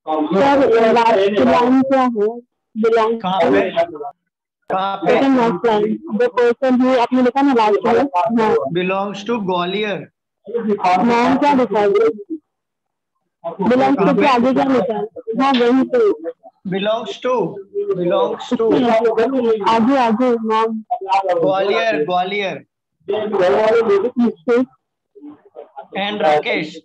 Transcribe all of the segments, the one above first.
Sir last line क्या है? Belong कहाँ पे? कहाँ पे? Next line the person who आपने लिखा ना लास्ट में बिलोंग्स टू ग्वालियर। नाम क्या लिखा है? बिलोंग्स टू के आगे क्या लिखा है? हाँ वही तो बिलोंग्स टू आगे आगे नाम ग्वालियर ग्वालियर एंड राकेश।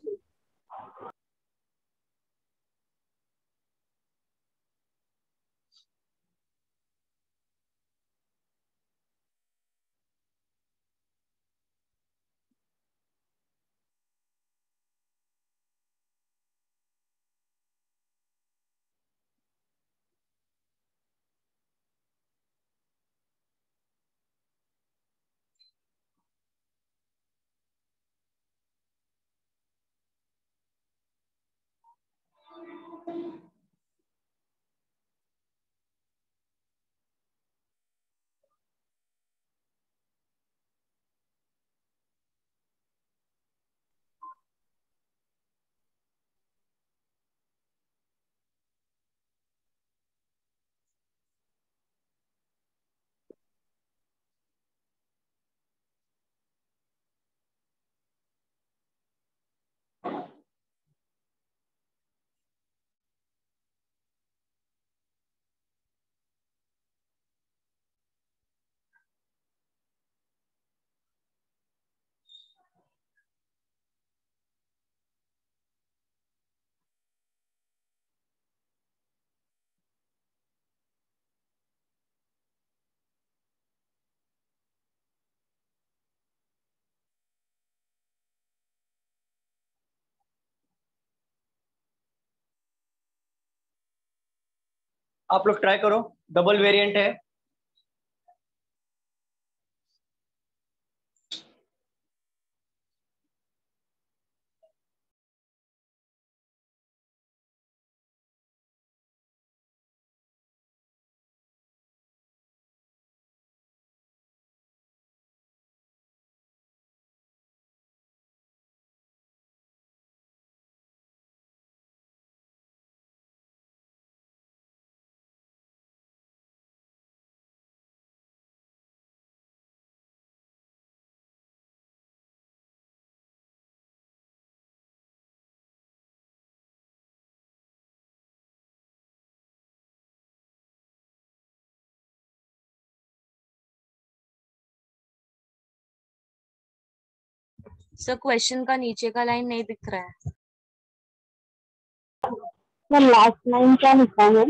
आप लोग ट्राई करो, डबल वेरिएंट है। सर क्वेश्चन का नीचे का लाइन नहीं दिख रहा है। सर लास्ट लाइन क्या लिखा है?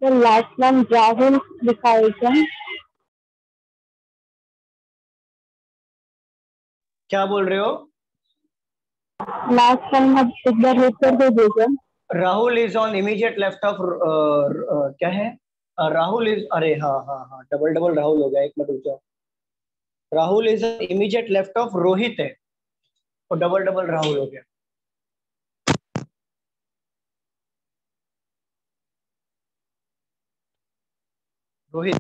सर लास्ट लाइन राहुल लिखा है क्या? क्या बोल रहे हो? लास्ट लाइन आप एक बार रिपीट कर दीजिए। Rahul is on immediate left of क्या है? राहुल इज, अरे हाँ हाँ हाँ, डबल डबल राहुल हो गया, एक मिनट रुक जाओ। Rahul is immediate left of Rohit है, और डबल डबल राहुल हो गया। Rohit.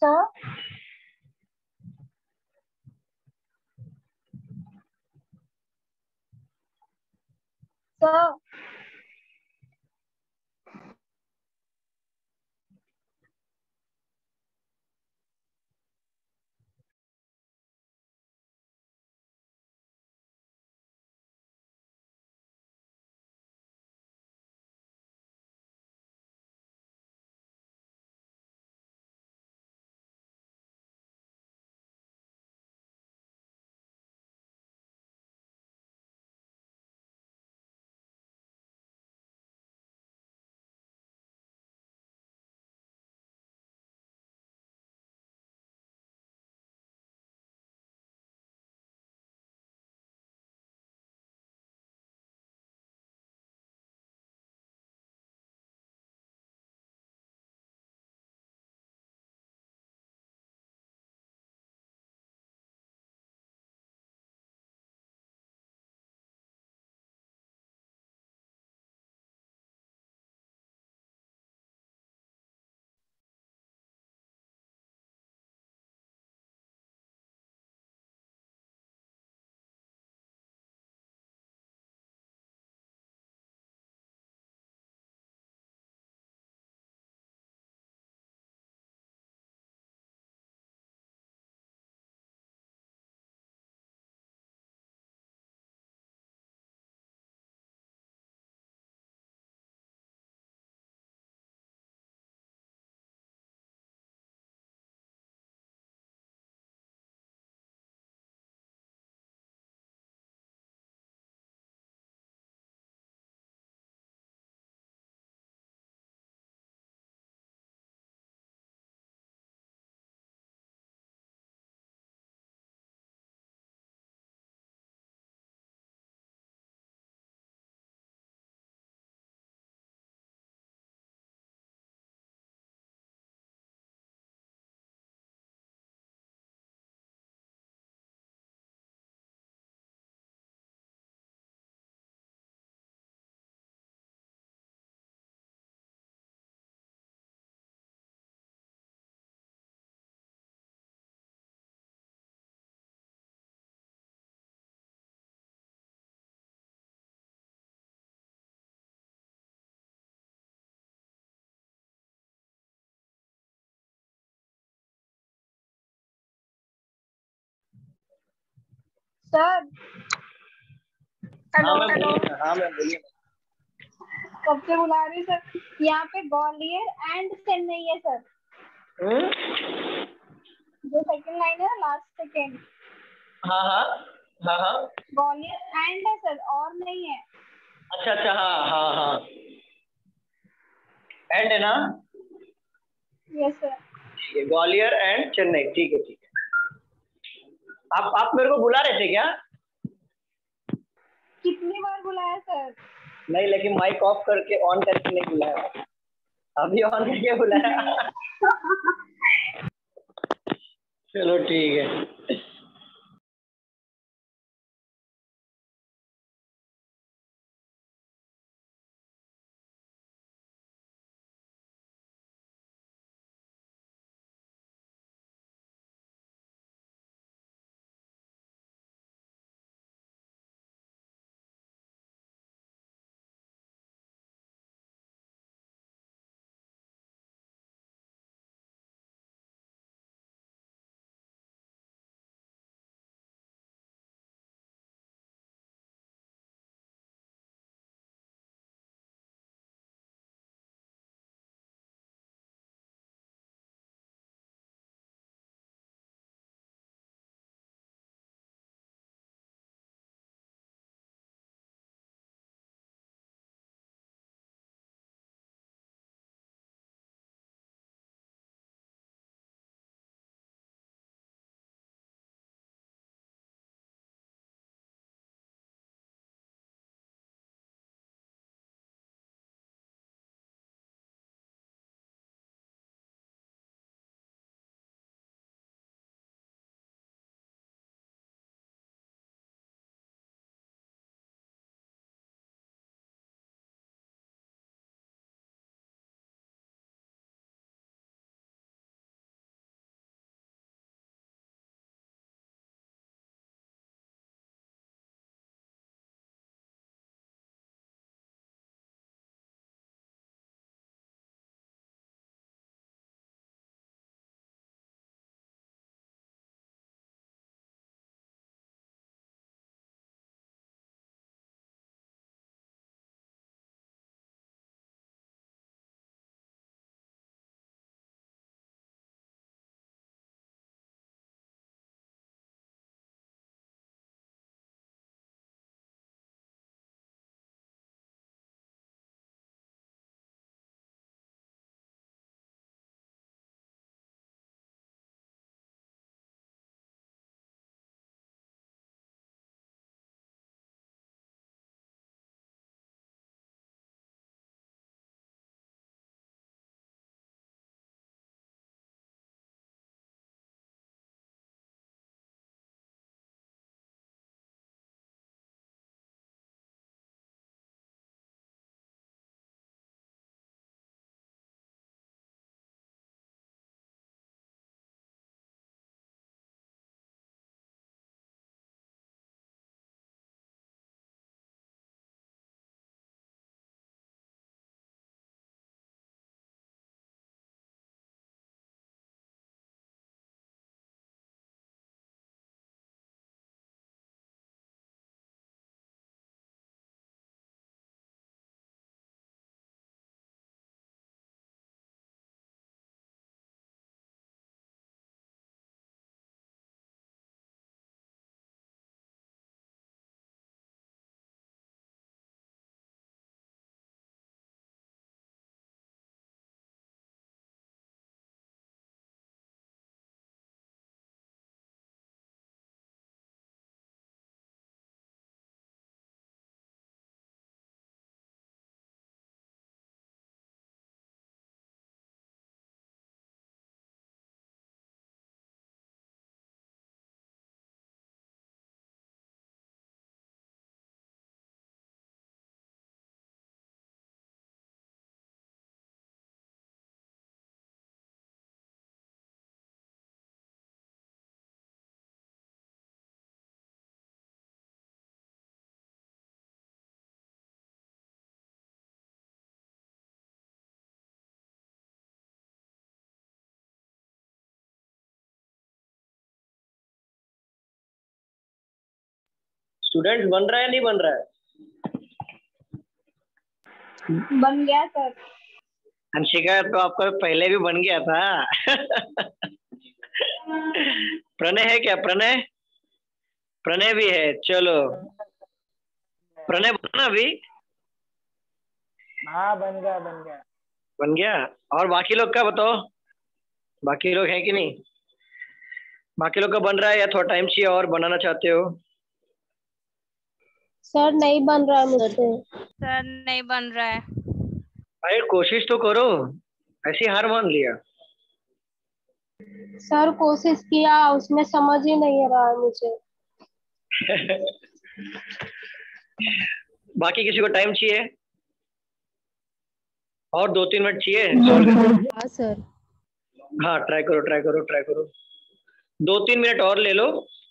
Sir, sir. Sir hello हाँ मैं हेलो, बोलिए, हाँ मैं बोलिए। कब से बुला रही सर? यहाँ पे ग्वालियर एंड चेन्नई है सर। हम्म? जो सेकंड लाइन है ना, लास्ट सेकंड, हाँ हाँ हाँ हाँ। ग्वालियर एंड है सर, और नहीं है। अच्छा अच्छा, हाँ हाँ हाँ, एंड है ना? Yes sir. ठीक है, ग्वालियर एंड चेन्नई, ठीक है ठीक है। आप मेरे को बुला रहे थे क्या? कितनी बार बुलाया सर? नहीं, लेकिन माइक ऑफ करके ऑन करके नहीं बुलाया, अभी ऑन करके बुलाया। नहीं चलो ठीक है। स्टूडेंट बन रहा है नहीं बन रहा है? बन गया सर। अंशिका तो आपका पहले भी बन गया था। प्रणय है क्या? प्रणय, प्रणय भी है। चलो प्रणय बना अभी। हाँ बन गया बन गया। बन गया। और बाकी लोग का बताओ, बाकी लोग हैं कि नहीं? बाकी लोग का बन रहा है या थोड़ा टाइम चाहिए और बनाना चाहते हो? सर नहीं बन रहा है मुझसे। सर नहीं बन रहा है। अरे कोशिश तो करो, ऐसी हार मान लिया। सर कोशिश किया, उसमें समझ ही नहीं आ रहा है मुझे। बाकी किसी को टाइम चाहिए और 2-3 मिनट चाहिए सॉल्व करने? हाँ सर। हाँ ट्राई करो ट्राई करो ट्राई करो, 2-3 मिनट और ले लो,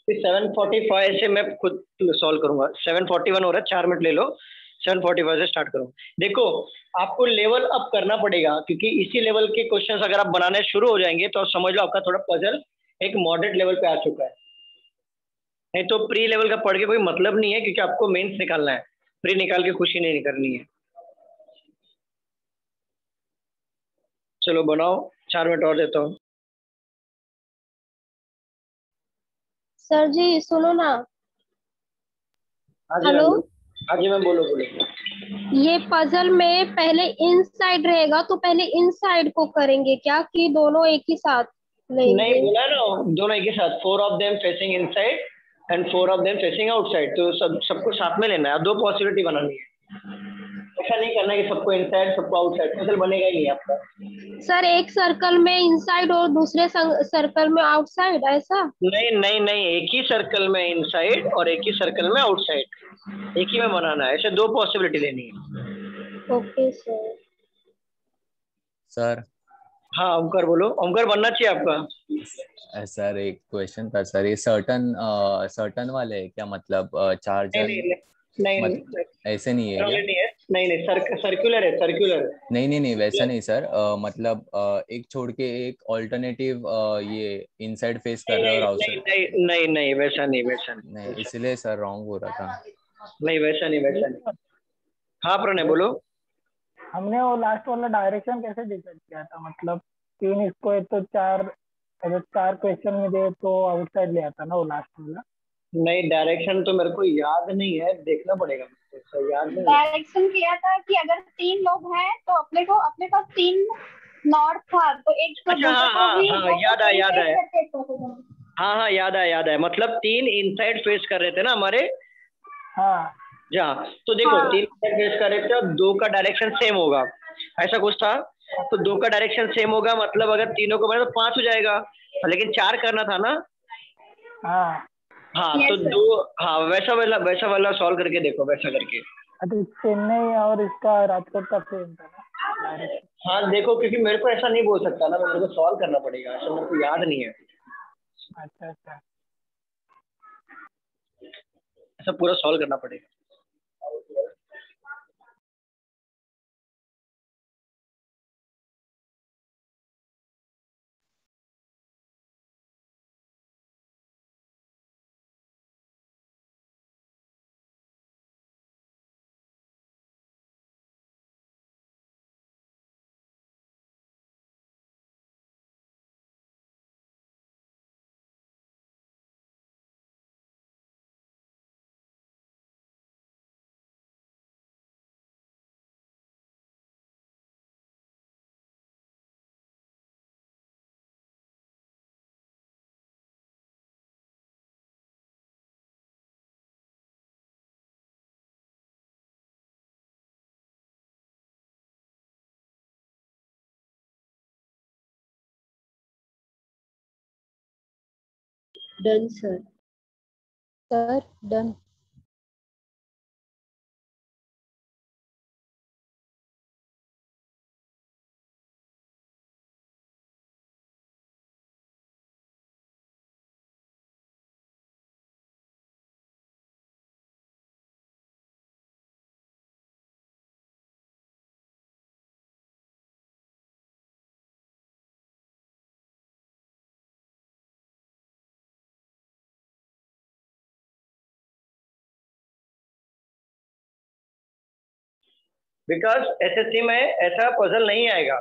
फिर 7:45 से मैं खुद सॉल्व करूंगा। 7:41 हो रहा है, 4 मिनट ले लो, 7:45 से स्टार्ट करूँ। देखो आपको लेवल अप करना पड़ेगा, क्योंकि इसी लेवल के क्वेश्चंस अगर आप बनाने शुरू हो जाएंगे तो समझ लो आपका थोड़ा पजल एक मॉडरेट लेवल पे आ चुका है। नहीं तो प्री लेवल का पढ़ के कोई मतलब नहीं है, क्योंकि आपको मेंस निकालना है, प्री निकाल के खुशी नहीं करनी है। चलो बनाओ, 4 मिनट और देता हूँ। सर जी सुनो ना। हाँ जी मैम हेलो। बोलो। हाँ जी मैम बोलो बोलो। ये पजल में पहले इन साइड रहेगा तो पहले इन साइड को करेंगे क्या, कि दोनों एक ही साथ नहीं लेंगे? बोला ना, दोनों एक ही साथ, 4 of them facing inside and 4 of them facing outside, तो सबको साथ में लेना है, दो पॉसिबिलिटी बनानी है। ऐसा नहीं करना है कि सबको इनसाइड सबको आउटसाइड, पजल बनेगा ही नहीं आपका। सर एक सर्कल में इनसाइड और दूसरे सर्कल में आउटसाइड, ऐसा? नहीं नहीं नहीं, एक ही सर्कल में इनसाइड और एक ही सर्कल में आउटसाइड, एक ही में बनाना है, ऐसे दो पॉसिबिलिटी लेनी है। Okay sir. सर। हाँ ओमकार बोलो, ओमकार बनना चाहिए आपका। सर एक क्वेश्चन था सर, ये सर्टन सर्टन वाले है क्या, मतलब नहीं चार्जर? नहीं नहीं मत नहीं, ऐसे नहीं है क्या? नहीं है, नहीं नहीं सर्कुलर है, सर्कुलर। नहीं नहीं नहीं, वैसा नहीं सर, मतलब एक छोड़ के एक ऑल्टरनेटिव, ये इनसाइड फेस कर नहीं रहे हो और नहीं नहीं आउटसाइड। नहीं नहीं नहीं, वैसा नहीं वैसा नहीं, नहीं वैसा इसलिए सर रॉन्ग हो रहा था। नहीं वैसा नहीं वैसा नहीं। हाँ प्रणय बोलो। हमने वो लास्ट वाला डायरेक्शन कैसे डिसाइड किया था, मतलब 3 इसको है तो 4, अगर 4 क्वेश्चन में दे तो आउटसाइड ले आता ना वो लास्ट वाला। नहीं डायरेक्शन तो मेरे को याद नहीं है, देखना पड़ेगा मुझको, सर याद नहीं है। डायरेक्शन किया था कि अगर 3 लोग हैं तो अपने पास 3 नॉर्थ था, तो एक को अच्छा दूसरे हाँ को हाँ भी हाँ, दोनों याद को आया ही याद फेस आया। करके एक को। हाँ हाँ याद आया याद आया, मतलब 3 इनसाइड फेस कर रहे थे ना हमारे। हाँ जहाँ तो देखो हाँ 3 इनसाइड फेस कर रहे थे और 2 का डायरेक्शन सेम होगा, ऐसा कुछ था। तो 2 का डायरेक्शन सेम होगा, मतलब अगर तीनों को बने तो 5 हो जाएगा, लेकिन 4 करना था ना। हाँ। हाँ तो यस सर। 2, हाँ वैसा वाला सॉल्व करके देखो, वैसा करके। तो चेन्नई और इसका राजकोट का सेम था ना डायरेक्शन? हाँ देखो, क्योंकि मेरे को ऐसा नहीं बोल सकता ना, मेरे को सॉल्व करना पड़ेगा, ऐसा मेरे को याद नहीं है, अच्छा अच्छा। ऐसा पूरा सॉल्व करना पड़ेगा। Done sir. Sir done. Because SSC में ऐसा पजल नहीं आएगा,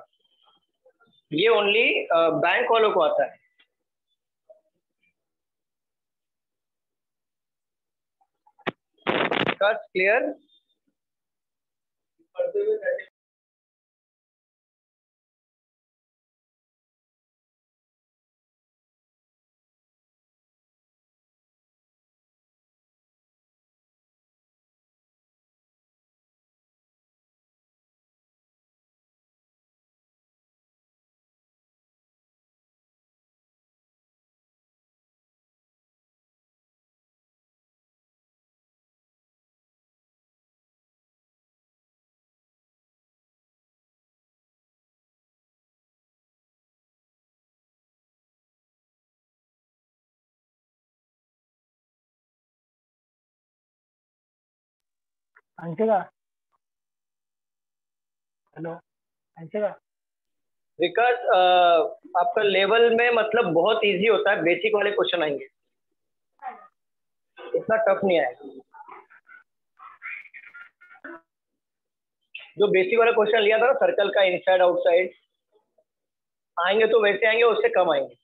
ये ओनली बैंक वालों को आता है। Because clear. Anshika, hello Anshika. Because आपका लेवल में मतलब बहुत इजी होता है, बेसिक वाले क्वेश्चन आएंगे, इतना टफ नहीं आएगा। जो बेसिक वाला क्वेश्चन लिया था ना, सर्कल का इनसाइड आउटसाइड, आएंगे तो वैसे आएंगे, उससे कम आएंगे।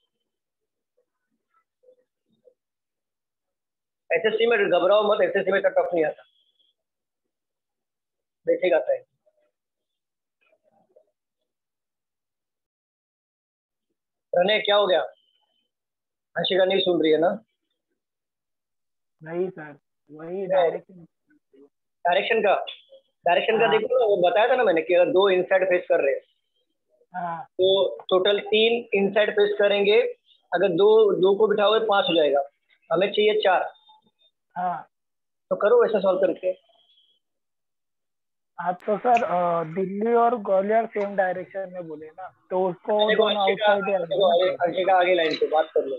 एसएससी में घबराओ मत, एसएससी में इतना टफ नहीं आता, बेसिक आता है। रने क्या हो गया? हंशिका नहीं सुन रही है ना? नहीं सर, वही डायरेक्शन। डायरेक्शन का देखो ना, वो बताया था ना मैंने कि अगर 2 इनसाइड फेस कर रहे हैं हाँ तो टोटल 3 इनसाइड फेस करेंगे। अगर दो को बिठाओगे 5 हो जाएगा, हमें चाहिए 4। हाँ। तो करो वैसा सॉल्व करके। आप तो सर दिल्ली और ग्वालियर सेम डायरेक्शन में बोले ना, तो उसको देखो दोनों आउटसाइड ही आएंगे ना। हंशिका आगे लाइन पे बात कर लो।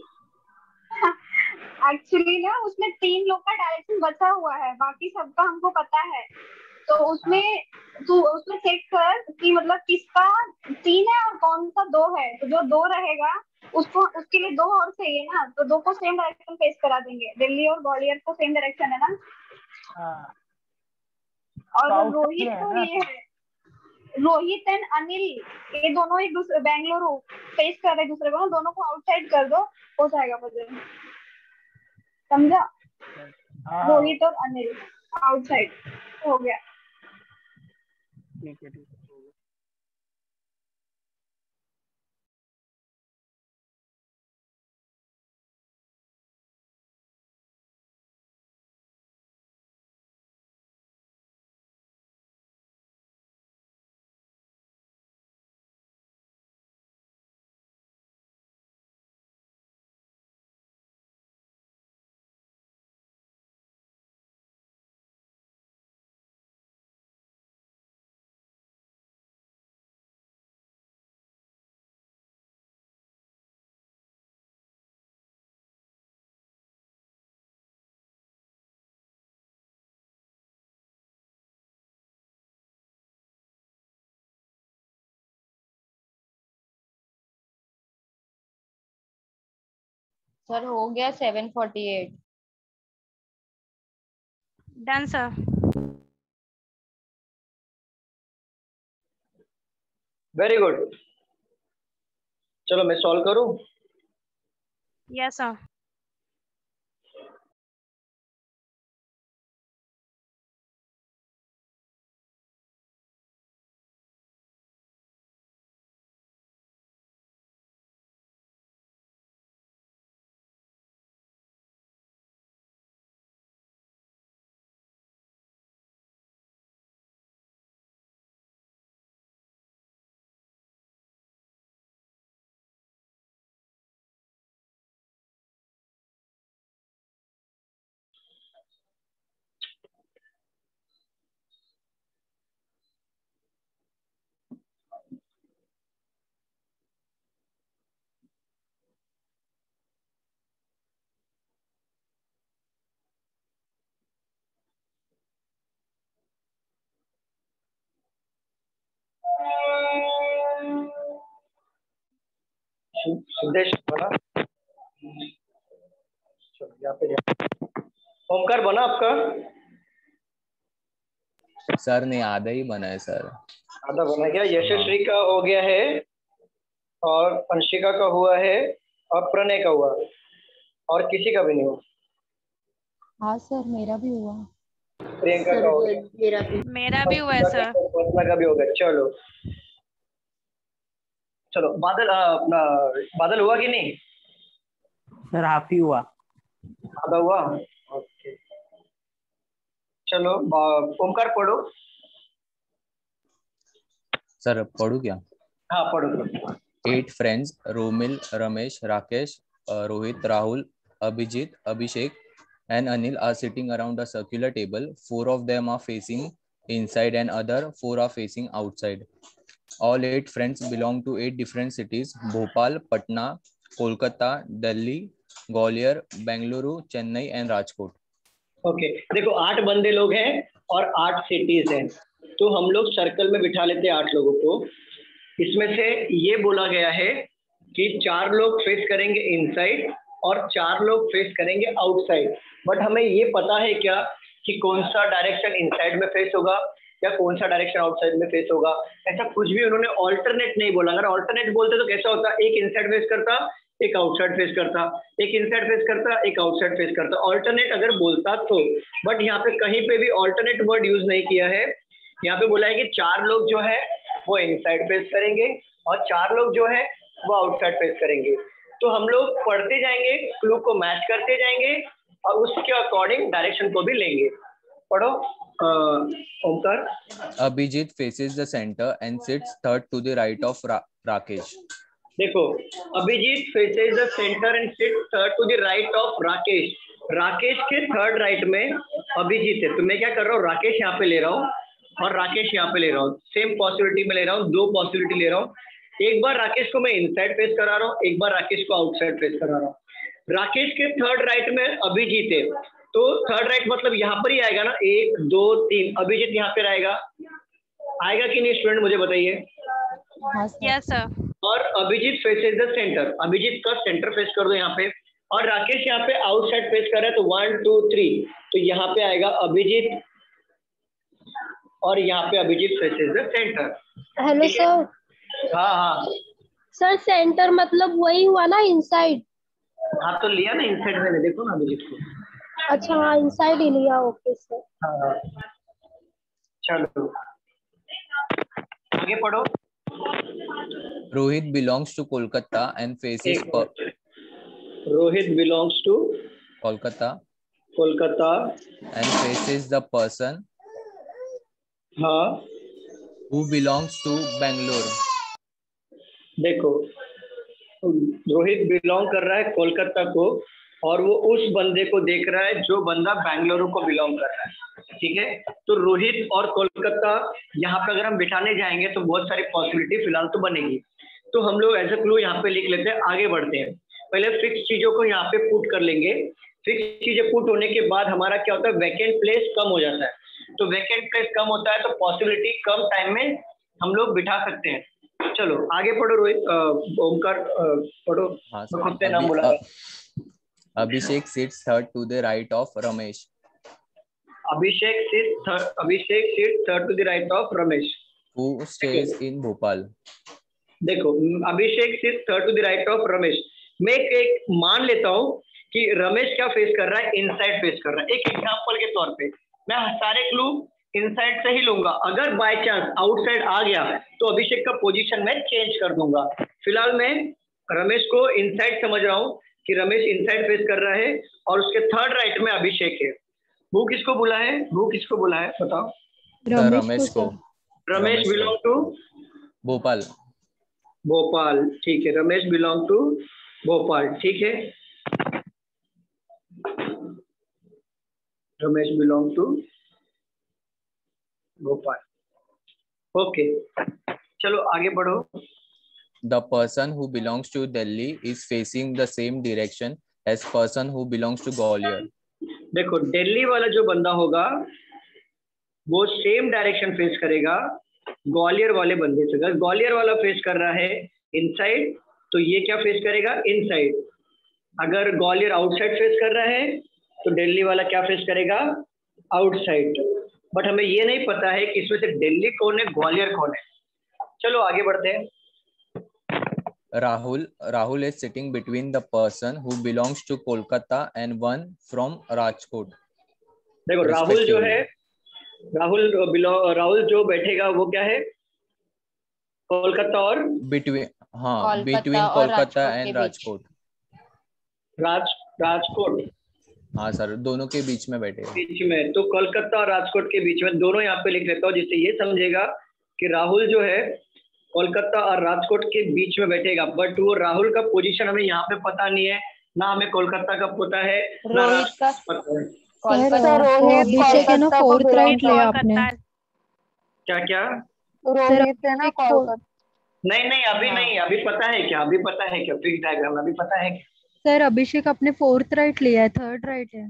एक्चुअली ना उसमें 3 लोग का डायरेक्शन बचा हुआ है, बाकी सबका हमको पता है। तो उसमें तू उसमें चेक कर कि मतलब किसका 3 है और कौन सा 2 है। तो जो 2 रहेगा उसको, उसके लिए 2 और चाहिए ना, तो 2 को सेम डायरेक्शन फेस करा देंगे। दिल्ली और ग्वालियर को सेम डायरेक्शन है ना। हाँ और तो रोहित है तो ना। ये है, रोहित एंड अनिल, ये दोनों एक दूसरे बेंगलुरु फेस कर रहे हैं दूसरे को ना, दोनों को आउटसाइड कर दो, हो जाएगा पजल। समझा? हाँ रोहित और अनिल आउटसाइड हो गया। ठीक है ठीक है। सर हो गया 7:48। Done sir. Very good. चलो मैं सॉल्व करूं। Yes sir. सिद्धेश बना, चलो यहाँ पे ओमकार बना आपका। सर ने आधा ही बना है सर। आधा बना गया। यशस्वी का हो गया है और अंशिका का हुआ है और प्रणय का हुआ और किसी का भी नहीं हुआ। हाँ सर मेरा भी हुआ। प्रियंका का हो गया, मेरा भी हुआ है सर। वर्षा का भी हो गया। चलो चलो बादल अपना बादल हुआ कि नहीं? सर हाफ ही हुआ। आधा हुआ। ओके चलो ओमकार पढ़ो। सर पढ़ू क्या? हाँ पढ़ो। 8 friends Romil, Ramesh, Rakesh, Rohit, Rahul, Abhijit, Abhishek and Anil are sitting around a circular table. 4 of them are facing inside and other 4 are facing outside. All 8 friends belong to 8 different cities: Bhopal, Patna, Kolkata, Delhi, Gwalior, Bengaluru, Chennai and Rajkot. Okay देखो 8 बंदे लोग हैं और 8 cities हैं, तो हम लोग circle में बिठा लेते हैं 8 लोगों को। इसमें से ये बोला गया है कि 4 लोग फेस करेंगे इनसाइड और 4 लोग फेस करेंगे आउटसाइड। बट हमें ये पता है क्या कि कौन सा डायरेक्शन इनसाइड में फेस होगा या कौन सा डायरेक्शन आउटसाइड में फेस होगा? ऐसा कुछ भी उन्होंने ऑल्टरनेट नहीं बोला। अगर ऑल्टरनेट बोलते तो कैसा होता? एक इनसाइड फेस करता, एक आउटसाइड फेस करता, एक इनसाइड फेस करता, एक आउटसाइड फेस करता। ऑल्टरनेट अगर बोलता तो, बट यहाँ पे कहीं पे भी ऑल्टरनेट वर्ड यूज नहीं किया है। यहाँ पे बोला है कि 4 लोग जो है वो इनसाइड फेस करेंगे और 4 लोग जो है वो आउटसाइड फेस करेंगे। तो हम लोग पढ़ते जाएंगे, क्लू को मैच करते जाएंगे और उसके अकॉर्डिंग डायरेक्शन को भी लेंगे। पढ़ो Omkar. Abhijit faces the center and sits third to the right of Rakesh. देखो Abhijit faces the centre and sit third to the right of Rakesh. Rakesh के थर्ड राइट में अभिजीत है, तो मैं क्या कर रहा हूँ, राकेश यहाँ पे ले रहा हूँ और राकेश यहाँ पे ले रहा हूँ। सेम पॉसिबिलिटी में ले रहा हूँ, 2 पॉसिबिलिटी ले रहा हूँ। एक बार राकेश को मैं इनसाइड फेस करा रहा हूँ, एक बार राकेश को आउटसाइड फेस करा रहा हूँ। राकेश के थर्ड राइट में अभिजीत है, तो थर्ड राइट मतलब यहाँ पर ही आएगा ना, 1 2 3 अभिजीत यहाँ पे आएगा। आएगा कि नहीं स्टूडेंट मुझे बताइए। Yes sir. और Abhijeet faces the centre, Abhijeet का सेंटर फेस कर दो यहाँ पे, और राकेश यहाँ पे आउटसाइड फेस कर रहा है, तो 1 2 3 तो यहाँ पे आएगा अभिजीत और यहाँ पे Abhijit faces the centre. Hello sir. हाँ हाँ सर सेंटर मतलब वही हुआ ना, इनसाइड? हाँ तो लिया ना इनसाइड मैंने, देखो ना अभिजीत को। अच्छा हाँ इनसाइड ही लिया। Okay sir. हाँ चलो आगे पढ़ो। Rohit belongs to Kolkata and faces Rohit belongs to Kolkata Kolkata and faces the person हाँ who belongs to Bangalore. देखो रोहित बिलोंग कर रहा है कोलकाता को और वो उस बंदे को देख रहा है जो बंदा बेंगलुरु को बिलोंग कर रहा है। ठीक है, तो रोहित और कोलकाता यहाँ पे अगर हम बिठाने जाएंगे तो बहुत सारी पॉसिबिलिटी फिलहाल तो बनेगी। तो हम लोग एज ए क्लू यहाँ पे लिख लेते हैं, आगे बढ़ते हैं। पहले फिक्स चीजों को यहाँ पे पुट कर लेंगे। फिक्स चीजें पुट होने के बाद हमारा क्या होता है, वैकेंट प्लेस कम हो जाता है। तो वैकेंट प्लेस कम होता है तो पॉसिबिलिटी कम टाइम में हम लोग बिठा सकते हैं। चलो आगे पढ़ो रोहित, ओमकार पढ़ो। हाँ मैं खुद से नाम बोला। Abhishek sits third to the right of Ramesh. Abhishek sit third to the right of Ramesh, who stays in Bhopal. देखो Abhishek sit third to the right of Ramesh. मैं एक मान लेता हूँ कि रमेश क्या फेस कर रहा है, इनसाइड फेस कर रहा है। एक एग्जांपल के तौर पे मैं सारे क्लू इनसाइड से ही लूंगा। अगर बाय चांस आउटसाइड आ गया तो अभिषेक का पोजीशन मैं चेंज कर दूंगा। फिलहाल मैं रमेश को इनसाइड समझ रहा हूँ कि रमेश इनसाइड फेस कर रहा है और उसके थर्ड राइट में अभिषेक है। वो किसको बोला है, वो किसको बोला है बताओ? रमेश को। Ramesh belong to Bhopal. भोपाल, ठीक है। रमेश बिलोंग टू भोपाल, ठीक है। Ramesh belong to Bhopal, okay. चलो आगे बढ़ो। The person who belongs to Delhi is facing the same direction as person who belongs to Gwalior. देखो दिल्ली वाला जो बंदा होगा वो सेम डायरेक्शन फेस करेगा ग्वालियर वाले बंदे से। अगर ग्वालियर वाला फेस कर रहा है इनसाइड तो ये क्या फेस करेगा, इनसाइड। अगर ग्वालियर आउटसाइड फेस कर रहा है तो दिल्ली वाला क्या फेस करेगा, आउटसाइड। बट हमें ये नहीं पता है कि इसमें से दिल्ली कौन है, ग्वालियर कौन है। चलो आगे बढ़ते हैं। Rahul is sitting between the person who belongs to Kolkata and one from Rajkot. देखो राहुल जो है, राहुल जो बैठेगा वो क्या है, कोलकाता और Between कोलकाता और कोलकाता राजकोट एंड के बीच। राजकोट। राजकोट हाँ सर, दोनों के बीच में बैठे। बीच में, तो कोलकाता और राजकोट के बीच में, दोनों यहाँ पे लिख लेता हूँ जिससे ये समझेगा कि राहुल जो है कोलकाता और राजकोट के बीच में बैठेगा। बट वो राहुल का पोजीशन हमें यहाँ पे पता नहीं है, ना हमें कोलकाता का पता है, ना रोहित का पता है। कोलकाता। रोहित अभिषेक है ना, कोलकाता को फोर्थ belong राइट लिया आपने। क्या क्या? रोहित है ना कोलकाता। नहीं अभी नहीं, अभी पता है क्या, अभी पता है क्या फिक्स डायग्राम अभी पता है क्या? सर अभिषेक आपने फोर्थ राइट लिया है, थर्ड राइट है।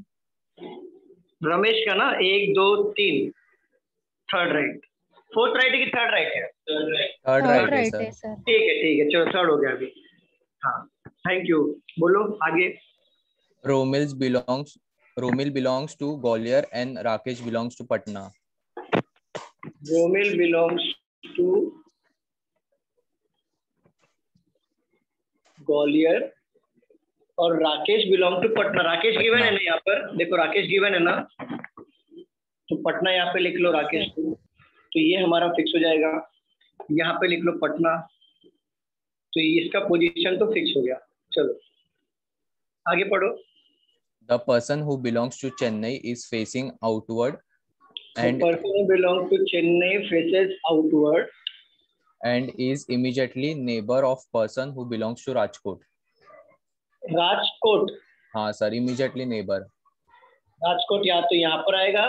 रमेश का ना 1 2 3 थर्ड राइट, फोर्थ राइट है कि थर्ड राइट है? थर्ड राइट है है सर। सर। ठीक है, चलो थर्ड हो गया अभी। हाँ थैंक यू, बोलो आगे। Romil belongs to Gwalior and Rakesh belongs to Patna. Romil belongs to Gwalior और Rakesh belong to Patna. Rakesh given है ना यहाँ पर, देखो राकेश गिवन है ना, तो पटना यहाँ पे लिख लो राकेश को, तो ये हमारा फिक्स हो जाएगा। यहाँ पे लिख लो पटना, तो इसका पोजीशन तो फिक्स हो गया। चलो आगे पढ़ो। The person who belongs to Chennai is facing outward and The person who belongs to Chennai faces outward and is immediately neighbor of person who belongs to Rajkot. Rajkot. हाँ सर, immediately neighbor. राजकोट या तो यहाँ पर आएगा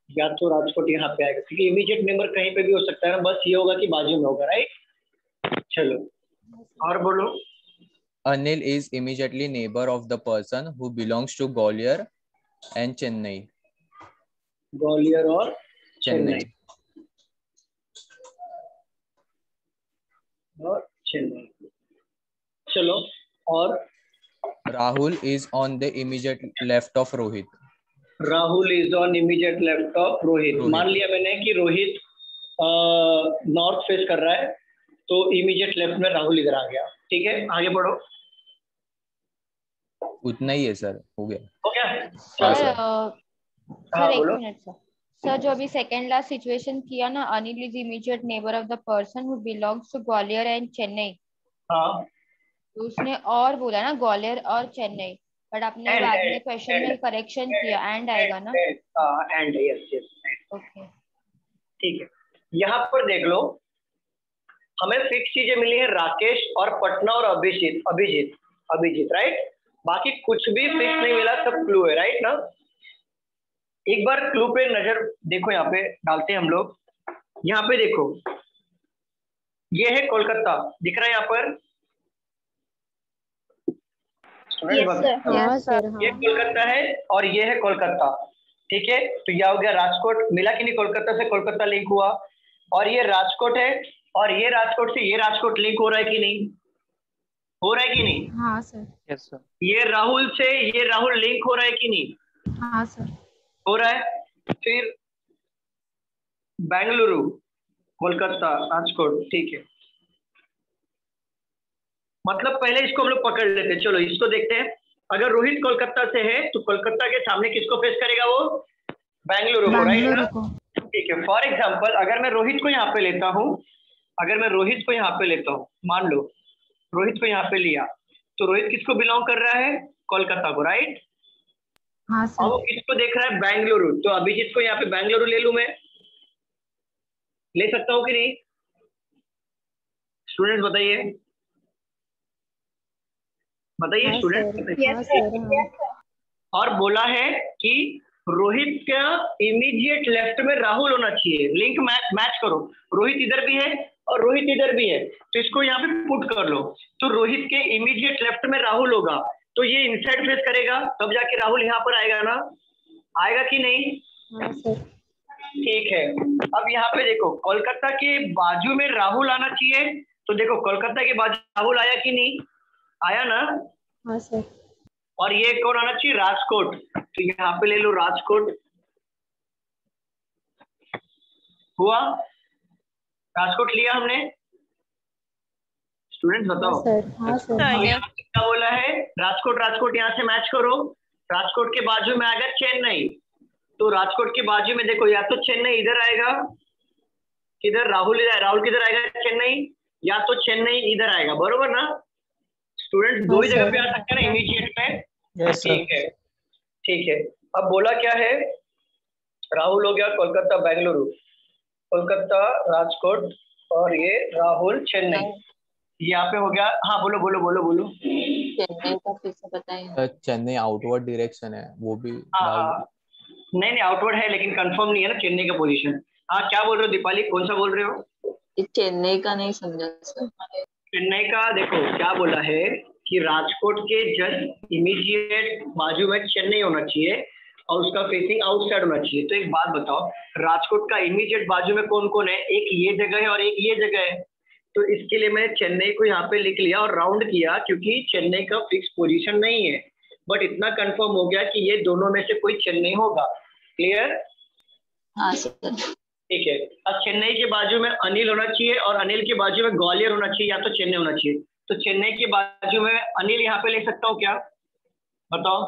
या तो राजकोट यहाँ पे आएगा, क्योंकि इमीडिएट नेबर कहीं पे भी हो सकता है ना, बस ये होगा कि बाजू में होगा, राइट। चलो और बोलो। Anil is immediately neighbor of the person who belongs to Gwalior and Chennai. Gwalior और Chennai. चलो और Rahul is on the immediate left of Rohit. Rahul is on immediate left of Rohit. मान लिया मैंने कि रोहित नॉर्थ फेस कर रहा है, तो इमीडिएट लेफ्ट में राहुल इधर आ गया। ठीक है आगे बढ़ो। उतना ही है सर, हो गया। हो गया हाँ सर हाँ, एक बोलो। मिनट सर जो अभी सेकेंड लास्ट सिचुएशन किया ना, Anil is immediate neighbour of the person who belongs to Gwalior and Chennai, हाँ तो उसने और बोला ना ग्वालियर और चेन्नई, बट आपने बाद में क्वेश्चन में करेक्शन किया एंड आएगा ना। एंड यस यस ओके ठीक है। यहाँ पर देख लो, हमें फिक्स चीजें मिली है, राकेश और पटना और अभिजीत राइट। बाकी कुछ भी फिक्स नहीं मिला, सब क्लू है, राइट ना। एक बार क्लू पे नजर देखो, यहाँ पे डालते हैं हम लोग। यहाँ पे देखो, ये है कोलकाता, दिख रहा है यहाँ पर। हाँ सर। ये कोलकाता है और ये है कोलकाता, ठीक है। तो यह हो गया राजकोट, मिला कि नहीं, कोलकाता से कोलकाता लिंक हुआ। और ये राजकोट है, और ये राजकोट से ये राजकोट लिंक हो रहा है कि नहीं, हो रहा है कि नहीं? हाँ सर। Yes sir. ये राहुल से ये राहुल लिंक हो रहा है कि नहीं? हाँ सर हो रहा है। फिर बेंगलुरु, कोलकाता, राजकोट, ठीक है। मतलब पहले इसको हम लोग पकड़ लेते हैं। चलो इसको देखते हैं। अगर रोहित कोलकाता से है तो कोलकाता के सामने किसको फेस करेगा वो? बेंगलुरु को, राइट। ठीक है। फॉर एग्जांपल अगर मैं रोहित को यहाँ पे लेता हूँ, मान लो रोहित को यहाँ पे लिया, तो रोहित किसको बिलोंग कर रहा है? कोलकाता को, राइट। हाँ और वो किसको देख रहा है? बेंगलुरु। तो अभिजीत को यहाँ पे बेंगलुरु ले लूं मैं, ले सकता हूँ कि नहीं? स्टूडेंट्स बताइए स्टूडेंट। और बोला है कि रोहित का इमीडिएट लेफ्ट में राहुल होना चाहिए। लिंक मैच करो, रोहित इधर भी है और रोहित इधर भी है, तो इसको यहाँ पे पुट कर लो। तो रोहित के इमीडिएट लेफ्ट में राहुल होगा, तो ये इनसाइड फेस करेगा, तब जाके राहुल यहाँ पर आएगा ना, आएगा कि नहीं? ठीक है। अब यहाँ पे देखो, कोलकाता के बाजू में राहुल आना चाहिए, तो देखो कोलकाता के बाजू राहुल आया कि नहीं? आया ना। हाँ सर। और ये कौन आना चाहिए? राजकोट। तो यहाँ पे ले लो राजकोट, हुआ? राजकोट लिया हमने? स्टूडेंट्स बताओ। हाँ सर यहाँ पे क्या बोला है? राजकोट राजकोट यहाँ से मैच करो। राजकोट के बाजू में आएगा चेन्नई, तो राजकोट के बाजू में देखो, या तो चेन्नई इधर आएगा, किधर राहुल इधर, राहुल किधर आएगा? चेन्नई, या तो चेन्नई इधर आएगा, बरोबर ना? स्टूडेंट्स दो ही जगह पे आ सकते हैं ना इमीडिएट में? ठीक है, ठीक है। अब बोला क्या है? राहुल हो गया कोलकाता बेंगलुरु, कोलकाता राजकोट, और ये राहुल चेन्नई, यहाँ पे हो गया। हाँ बोलो बोलो बोलो बोलो। चेन्नई का फिर से बताइए। चेन्नई आउटवर्ड डायरेक्शन है, वो भी नहीं नहीं आउटवर्ड है, लेकिन कंफर्म नहीं है ना चेन्नई का पोजीशन। हाँ क्या बोल रहे हो दीपाली, कौन सा बोल रहे हो? चेन्नई का नहीं समझा सर। चेन्नई का देखो क्या बोला है कि राजकोट के जस्ट इमीडिएट बाजू में चेन्नई होना चाहिए और उसका फेसिंग आउटसाइड होना चाहिए। तो एक बात बताओ, राजकोट का इमीडिएट बाजू में कौन कौन है? एक ये जगह है और एक ये जगह है। तो इसके लिए मैंने चेन्नई को यहाँ पे लिख लिया और राउंड किया, क्योंकि चेन्नई का फिक्स पोजीशन नहीं है, बट इतना कंफर्म हो गया कि ये दोनों में से कोई चेन्नई होगा। क्लियर? हाँ सर। ठीक है। अब चेन्नई के बाजू में अनिल होना चाहिए और अनिल के बाजू में ग्वालियर होना चाहिए, या तो चेन्नई होना चाहिए। तो चेन्नई के बाजू में अनिल यहाँ पे ले सकता हूँ क्या? बताओ।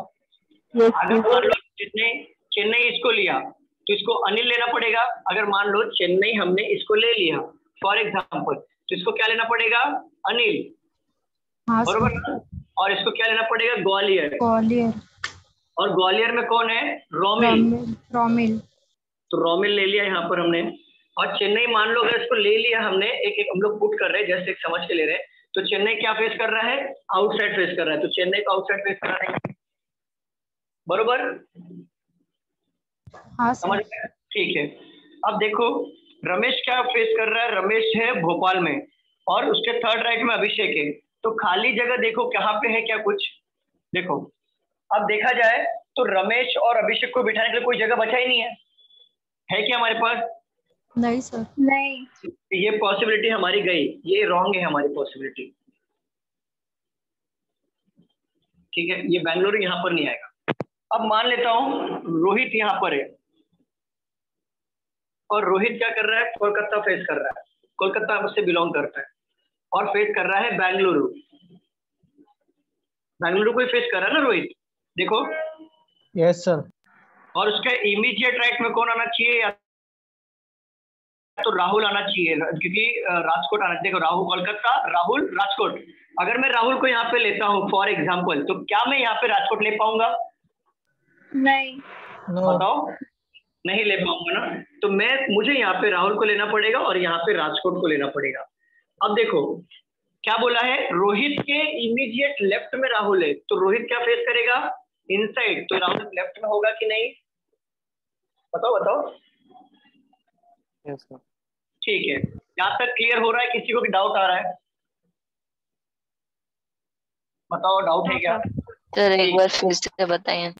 अगर मान लो चेन्नई इसको लिया तो इसको अनिल लेना पड़ेगा। अगर मान लो चेन्नई हमने इसको ले लिया फॉर एग्जाम्पल, तो इसको क्या लेना पड़ेगा? अनिल, बरोबर? और इसको क्या लेना पड़ेगा? ग्वालियर। और ग्वालियर में कौन है? रोमिल। तो रोमिल ले लिया यहाँ पर हमने। और चेन्नई मान लो अगर इसको ले लिया हमने, एक एक हम लोग पुट कर रहे हैं, जैसे एक समझ के ले रहे हैं। तो चेन्नई क्या फेस कर रहा है? आउटसाइड फेस कर रहा है, तो चेन्नई को आउटसाइड फेस कर रहा है, बरोबर? हाँ समझ गए? ठीक है। अब देखो रमेश क्या फेस कर रहा है? रमेश है भोपाल में और उसके थर्ड राइट में अभिषेक है। तो खाली जगह देखो कहाँ पे है क्या कुछ? देखो अब देखा जाए तो रमेश और अभिषेक को बिठाने के लिए कोई जगह बचा ही नहीं है क्या हमारे पास? नहीं सर। नहीं। ये पॉसिबिलिटी हमारी गई, ये रॉन्ग है हमारी पॉसिबिलिटी। ठीक है, ये बेंगलुरु यहाँ पर नहीं आएगा। अब मान लेता हूँ रोहित यहाँ पर है और रोहित क्या कर रहा है? कोलकाता फेस कर रहा है, कोलकाता उससे बिलोंग करता है और फेस कर रहा है बेंगलुरु। बेंगलुरु को फेस कर रहा है ना रोहित, देखो। Yes sir. और उसके इमीडिएट राइट में कौन आना चाहिए? या तो राहुल आना चाहिए, क्योंकि राजकोट आना। देखो राहुल कोलकाता, राहुल राजकोट। अगर मैं राहुल को यहाँ पे लेता हूँ फॉर एग्जाम्पल, तो क्या मैं यहाँ पे राजकोट ले पाऊंगा? नहीं। बताओ, नहीं ले पाऊंगा ना। तो मुझे यहाँ पे राहुल को लेना पड़ेगा और यहाँ पे राजकोट को लेना पड़ेगा। अब देखो क्या बोला है? रोहित के इमीडिएट लेफ्ट में राहुल है, तो रोहित क्या फेस करेगा? इनसाइड। तो राहुल लेफ्ट में होगा कि नहीं? बताओ बताओ। Yes sir. ठीक है, यहाँ तक क्लियर हो रहा है? किसी को भी डाउट आ रहा है? बताओ, डाउट है क्या? सर एक बार फिर से बताइए।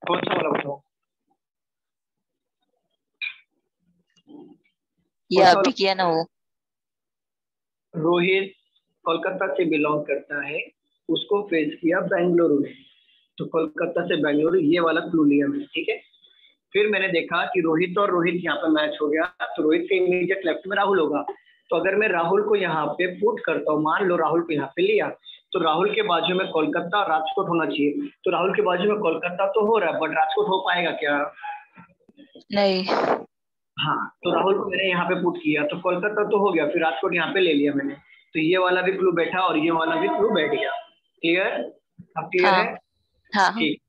कौन सा वाला बताओ? ये अभी किया ना वो। रोहित कोलकाता से बिलोंग करता है, उसको फेस किया बेंगलुरु ने, तो कोलकाता से बेंगलुरु, ये वाला क्लू लिया मैंने। ठीक है, फिर मैंने देखा कि रोहित और रोहित यहाँ पे मैच हो गया, तो रोहित के इमीडिएट लेफ्ट में राहुल होगा। तो अगर मैं राहुल को यहाँ पे पुट करता हूँ, मान लो राहुल को यहाँ पे लिया, तो राहुल के बाजू में कोलकाता राजकोट होना चाहिए। तो राहुल के बाजू में कोलकाता तो हो रहा है, बट राजकोट हो पाएगा क्या? नहीं। हाँ, तो राहुल को मैंने यहाँ पे पुट किया तो कोलकाता तो हो गया, फिर राजकोट यहाँ पे ले लिया मैंने, तो ये वाला भी क्लू बैठा और ये वाला भी क्लू बैठ गया। क्लियर? अब क्लियर है? हाँ। ठीक।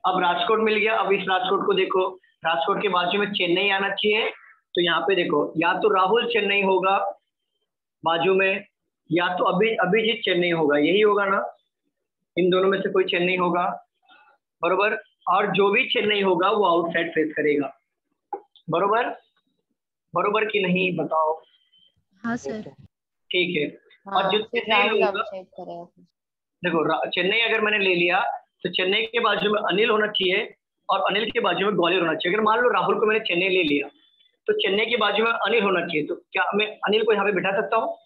अब राजकोट मिल गया। अब इस राजकोट को देखो, राजकोट के बाजू में चेन्नई आना चाहिए। तो यहाँ पे देखो, या तो राहुल चेन्नई होगा बाजू में, या तो अभिजीत चेन्नई होगा, यही होगा ना? इन दोनों में से कोई चेन्नई होगा, बरोबर? और जो भी चेन्नई होगा वो आउटसाइड फेस करेगा, बरोबर? बरोबर कि नहीं बताओ? हाँ सर। ठीक है। और जो चेन्नई होगा, देखो चेन्नई अगर मैंने ले लिया तो चेन्नई के बाजू में अनिल होना चाहिए और अनिल के बाजू में ग्वालियर होना चाहिए। अगर मान लो राहुल को मैंने चेन्नई ले लिया तो चेन्नई के बाजू में अनिल होना चाहिए। तो क्या मैं अनिल को यहाँ पे बिठा सकता हूँ?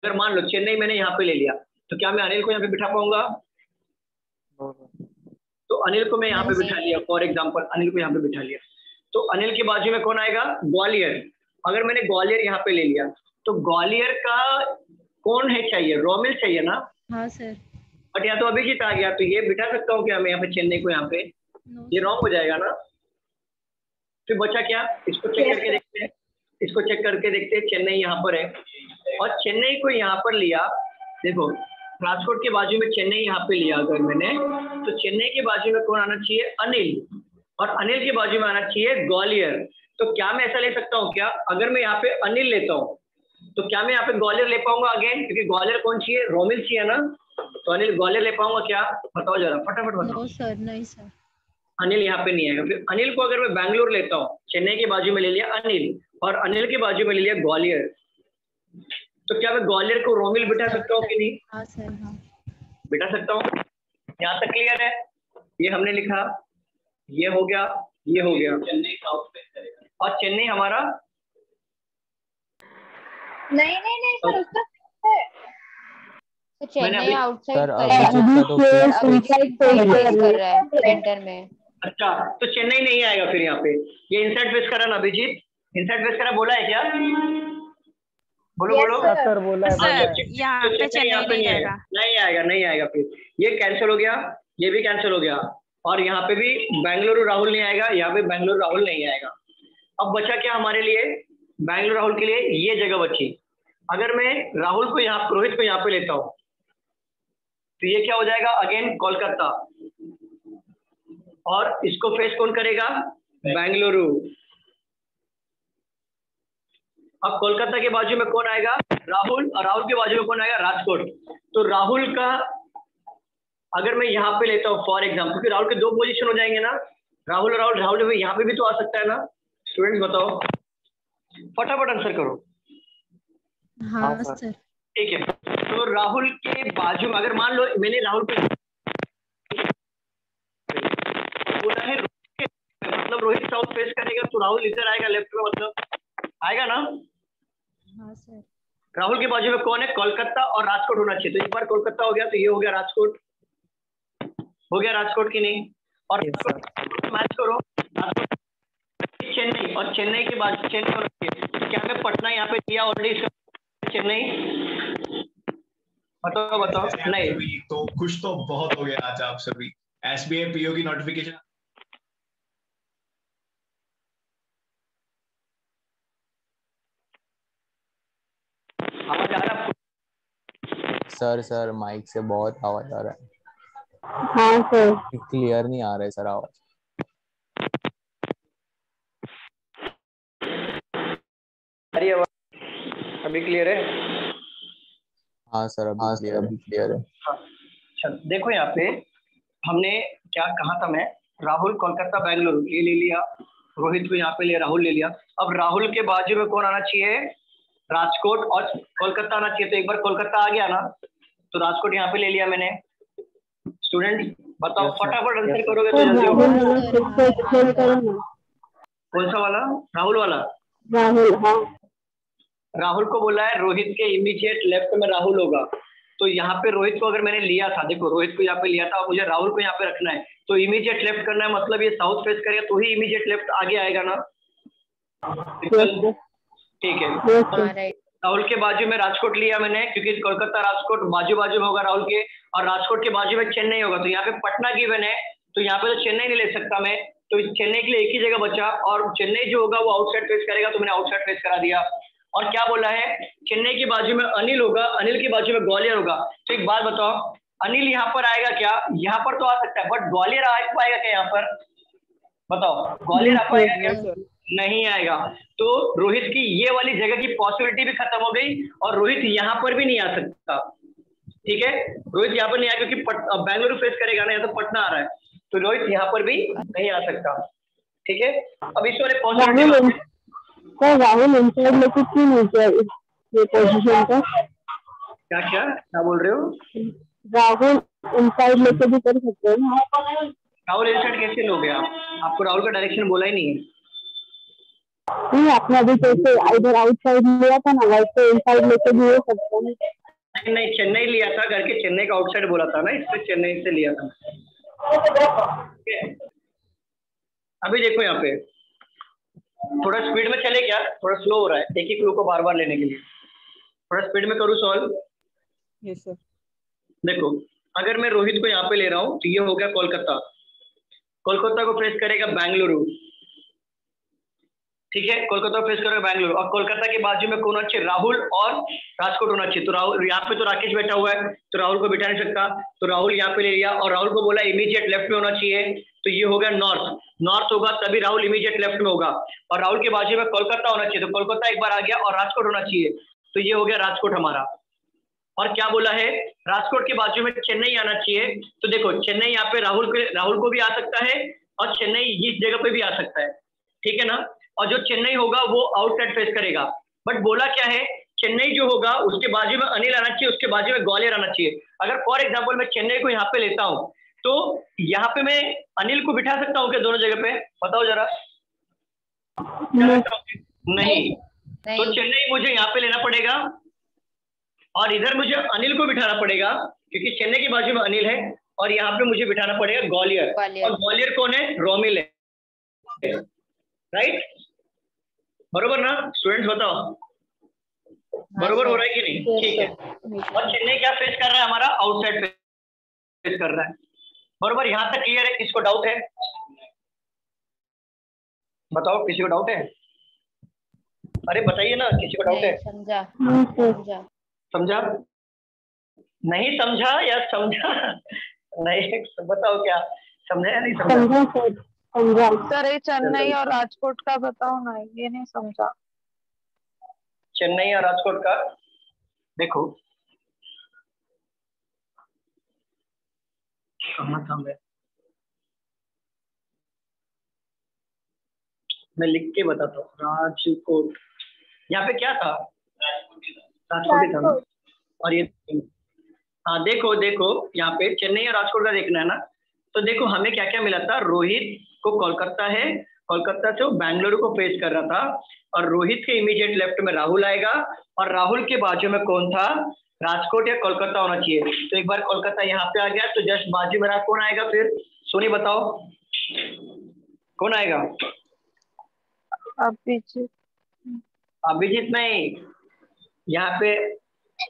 अगर मान लो चेन्नई मैंने यहाँ पे ले लिया तो क्या मैं अनिल को यहाँ पे बिठा पाऊंगा? तो अनिल को मैं यहाँ पे बिठा लिया, फॉर एग्जाम्पल अनिल को यहाँ पे बिठा लिया। तो अनिल के बाजू में कौन आएगा? ग्वालियर। अगर मैंने ग्वालियर यहाँ पे ले लिया तो ग्वालियर का कौन है चाहिए? रोमिल चाहिए ना? हाँ सर। बट यहाँ तो अभिजीत आ गया, तो ये बिठा सकता हूँ क्या मैं यहाँ पे चेन्नई को? यहाँ पे ये रॉन्ग हो जाएगा ना? फिर बचा क्या? इसको चेक करके देखते हैं, इसको चेक करके देखते हैं। चेन्नई यहाँ पर है और चेन्नई को यहाँ पर लिया। देखो राजकोट के बाजू में चेन्नई यहाँ पे लिया अगर मैंने, तो चेन्नई के बाजू में कौन आना चाहिए? अनिल। और अनिल के बाजू में आना चाहिए ग्वालियर। तो क्या मैं ऐसा ले सकता हूँ क्या? अगर मैं यहाँ पे अनिल लेता हूँ तो क्या मैं यहाँ पे ग्वालियर ले पाऊंगा अगेन? क्योंकि ग्वालियर कौन चाहिए? रोमिल चाहिए ना। तो अनिल ग्वालियर ले पाऊंगा क्या? बताओ जरा फटाफट बताओ। नो सर, नहीं सर। अनिल यहाँ पे नहीं आएगा। फिर अनिल को अगर मैं बैंगलोर लेता हूँ, चेन्नई के बाजू में ले लिया अनिल और अनिल के बाजू में ले लिया ग्वालियर, तो क्या मैं ग्वालियर को रोमिल बिठा सकता हूँ कि नहीं? हाँ सर, हाँ बिठा सकता हूँ। यहाँ तक क्लियर है? ये हमने लिखा, ये हो गया, ये हो गया। चेन्नई साउथ फेस करेगा और चेन्नई हमारा नहीं सर, उसका तो चेन्नई आउटसाइड सर अभिजीत कर रहा है सेंटर में। अच्छा, तो चेन्नई नहीं आएगा फिर यहाँ पे। ये इनसाइड फेस करा ना अभिजीत? इनसाइड फेस करा बोला है क्या? बोलो बोलो। सर बोला है। यहाँ पे चेन्नई नहीं आएगा। नहीं आएगा, नहीं आएगा। फिर ये कैंसिल हो गया, ये भी कैंसिल हो गया और यहाँ पे भी बेंगलुरु राहुल नहीं आएगा, यहाँ पे बेंगलुरु राहुल नहीं आएगा। अब बचा क्या हमारे लिए? बेंगलुरु राहुल के लिए ये जगह बची। अगर मैं राहुल को यहाँ, रोहित को यहाँ पे लेता हूँ तो ये क्या हो जाएगा? अगेन कोलकाता। और इसको फेस कौन करेगा? बेंगलुरु। अब कोलकाता के बाजू में कौन आएगा? राहुल। और राहुल के बाजू में कौन आएगा? राजकोट। तो राहुल का अगर मैं यहाँ पे लेता हूँ फॉर एग्जाम्पल, क्योंकि राहुल के दो पोजीशन हो जाएंगे ना, राहुल राहुल यहाँ पे भी तो आ सकता है ना? स्टूडेंट्स बताओ, फटाफट आंसर करो। हाँ सर। ठीक है, तो राहुल के बाजू में अगर मान लो मैंने राहुल को बोला है मतलब रोहित साउथ फेस करेगा तो राहुल इधर आएगा लेफ्ट में, मतलब आएगा ना? हाँ सर। राहुल के बाजू में कौन है? कोलकाता और राजकोट होना चाहिए। तो एक बार कोलकाता हो गया तो ये हो गया राजकोट। हो गया राजकोट की नहीं? और मैच करो राजकोट चेन्नई, और चेन्नई के बाद चेन्नई होना चाहिए। क्या मैं पटना यहाँ पे दिया ऑलरेडी? चेन्नई बताओ बताओ। नहीं तो खुश तो बहुत हो गया आज आप सभी। एसबीआई पीओ की नोटिफिकेशन आवाज आ रहा है? सर माइक से बहुत आवाज आ रहा है। हाँ सर। क्लियर नहीं आ रहा है सर आवाज। अभी क्लियर है? हाँ सर अभी क्लियर है। हाँ, अच्छा देखो यहाँ पे हमने क्या कहा था? मैं राहुल कोलकाता बेंगलुरु ये ले लिया, रोहित को यहाँ पे लिया, राहुल ले लिया। अब राहुल के बाजू में कौन आना चाहिए? राजकोट और कोलकाता आना चाहिए। तो एक बार कोलकाता आ गया ना, तो राजकोट यहाँ पे ले लिया मैंने। स्टूडेंट बताओ फटाफट आंसर करोगे तो जल्दी होगा। कौन सा वाला? राहुल वाला? राहुल। हाँ, राहुल को बोला है रोहित के इमीडिएट लेफ्ट में राहुल होगा। तो यहाँ पे रोहित को अगर मैंने लिया था, देखो रोहित को यहाँ पे लिया था और मुझे राहुल को यहाँ पे रखना है, तो इमीडिएट लेफ्ट करना है, मतलब ये साउथ फेस करेगा तो ही इमीडिएट लेफ्ट आगे आएगा ना? ठीक है, राहुल के बाजू में राजकोट लिया मैंने क्योंकि कोलकाता राजकोट बाजू बाजू में होगा राहुल के, और राजकोट के बाजू में चेन्नई होगा। तो यहाँ पे पटना गिवन है तो यहाँ पे तो चेन्नई नहीं ले सकता मैं, तो चेन्नई के लिए एक ही जगह बचा और चेन्नई जो होगा वो आउटसाइड फेस करेगा, तो मैंने आउटसाइड फेस करा दिया। और क्या बोला है? चेन्नई के बाजू में अनिल होगा, अनिल के बाजू में ग्वालियर होगा। तो एक बात बताओ, अनिल यहाँ पर आएगा क्या? यहाँ पर तो आ सकता है, बट ग्वालियर आ पाएगा क्या यहाँ पर? बताओ, ग्वालियर आ पाएगा क्या? नहीं आएगा। तो रोहित की ये वाली जगह की पॉसिबिलिटी भी खत्म हो गई और रोहित यहाँ पर भी नहीं आ सकता। ठीक है, रोहित यहाँ पर नहीं आएगा क्योंकि बेंगलुरु फेस करेगा ना, या तो पटना आ रहा है, तो रोहित यहाँ पर भी नहीं आ सकता। ठीक है, अब इस वाले पॉसिबिलिटी राहुल इनसाइड लेके क्यों नहीं किया ये पोजीशन का? क्या बोल रहे हो? राहुल इनसाइड लेके भी कर सकते हैं ना? राहुल इनसाइड कैसे लोगे आप? आपको राहुल का डायरेक्शन बोला ही नहीं है। नहीं, आपने अभी कैसे इधर आउटसाइड लिया था ना, वैसे इनसाइड लेके भी हो सकता है। नहीं, चेन्नई लिया था करके, चेन्नई का आउटसाइड बोला था ना, इसलिए चेन्नई से लिया था। अभी देखो यहाँ पे थोड़ा स्पीड में चले क्या, थोड़ा स्लो हो रहा है एक ही क्लू को बार बार लेने के लिए, थोड़ा स्पीड में करूँ सॉल्व। Yes sir. देखो अगर मैं रोहित को यहाँ पे ले रहा हूँ तो ये हो गया कोलकाता, कोलकाता को फेस करेगा बेंगलुरु, ठीक है, कोलकाता को फेस करेगा बेंगलुरु, और कोलकाता के बाजू में कौन अच्छे, राहुल और राजकोट होना चाहिए। तो राहुल यहाँ पे तो राकेश बैठा हुआ है तो राहुल को बिठा नहीं सकता, तो राहुल यहाँ पे ले लिया और राहुल को बोला इमीडिएट लेफ्ट में होना चाहिए, तो ये हो गया नॉर्थ, नॉर्थ होगा तभी राहुल इमीडिएट लेफ्ट में होगा, और राहुल के बाजू में कोलकाता होना चाहिए, तो कोलकाता एक बार आ गया, और राजकोट होना चाहिए, तो ये हो गया राजकोट हमारा। और क्या बोला है, राजकोट के बाजू में चेन्नई आना चाहिए, तो देखो चेन्नई यहाँ पे राहुल को भी आ सकता है और चेन्नई इस जगह पे भी आ सकता है, ठीक है ना, और जो चेन्नई होगा वो आउटसाइड फेस करेगा। बट बोला क्या है, चेन्नई जो होगा उसके बाजू में अनिल आना चाहिए, उसके बाजू में ग्वालियर आना चाहिए। अगर फॉर एग्जाम्पल मैं चेन्नई को यहाँ पे लेता हूँ तो यहाँ पे मैं अनिल को बिठा सकता हूँ क्या दोनों जगह पे, बताओ जरा। नहीं, तो चेन्नई मुझे यहाँ पे लेना पड़ेगा और इधर मुझे अनिल को बिठाना पड़ेगा क्योंकि चेन्नई के बाजू में अनिल है, और यहाँ पे मुझे बिठाना पड़ेगा ग्वालियर, और ग्वालियर कौन है, रोमिल है, राइट, बरोबर ना स्टूडेंट्स, बताओ बरोबर हो रहा है कि नहीं, ठीक है। और चेन्नई क्या फेस कर रहा है हमारा, आउटसाइड फेस कर रहा है, बरोबर, यहाँ तक क्लियर है, किसको डाउट है, बताओ किसी को डाउट है, अरे बताइए ना किसी को डाउट है, समझा नहीं समझा या समझा नहीं, बताओ क्या समझा या नहीं समझा। सर ये चेन्नई और राजकोट का बताओ ना, ये नहीं समझा। चेन्नई और राजकोट का देखो कहाँ था, मैं लिख के बताता हूँ, राजकोट यहाँ पे क्या था, राजकोट ही था ना, और ये हाँ देखो देखो यहाँ पे चेन्नई और राजकोट का देखना है ना, तो देखो हमें क्या क्या मिला था, रोहित को कोलकाता है, कोलकाता से वो बेंगलुरु को फेस कर रहा था, और रोहित के इमीडिएट लेफ्ट में राहुल आएगा, और राहुल के बाजू में कौन था, राजकोट या कोलकाता होना चाहिए। तो एक बार कोलकाता यहाँ पे आ गया तो जस्ट बाजू में कौन आएगा, फिर सोनी बताओ कौन आएगा, अभिजीत नहीं, यहाँ पे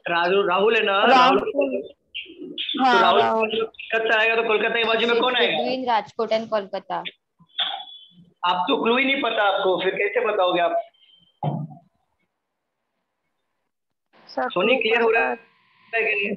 राहुल है ना, राहुल तो राहुल कोलकाता आएगा, तो कोलकाता के बाजू में कौन आएगा, राजकोट एंड कोलकाता। आप तो क्लू ही नहीं पता आपको, फिर कैसे बताओगे आप, सोनी क्लियर हो रहा है कि नहीं,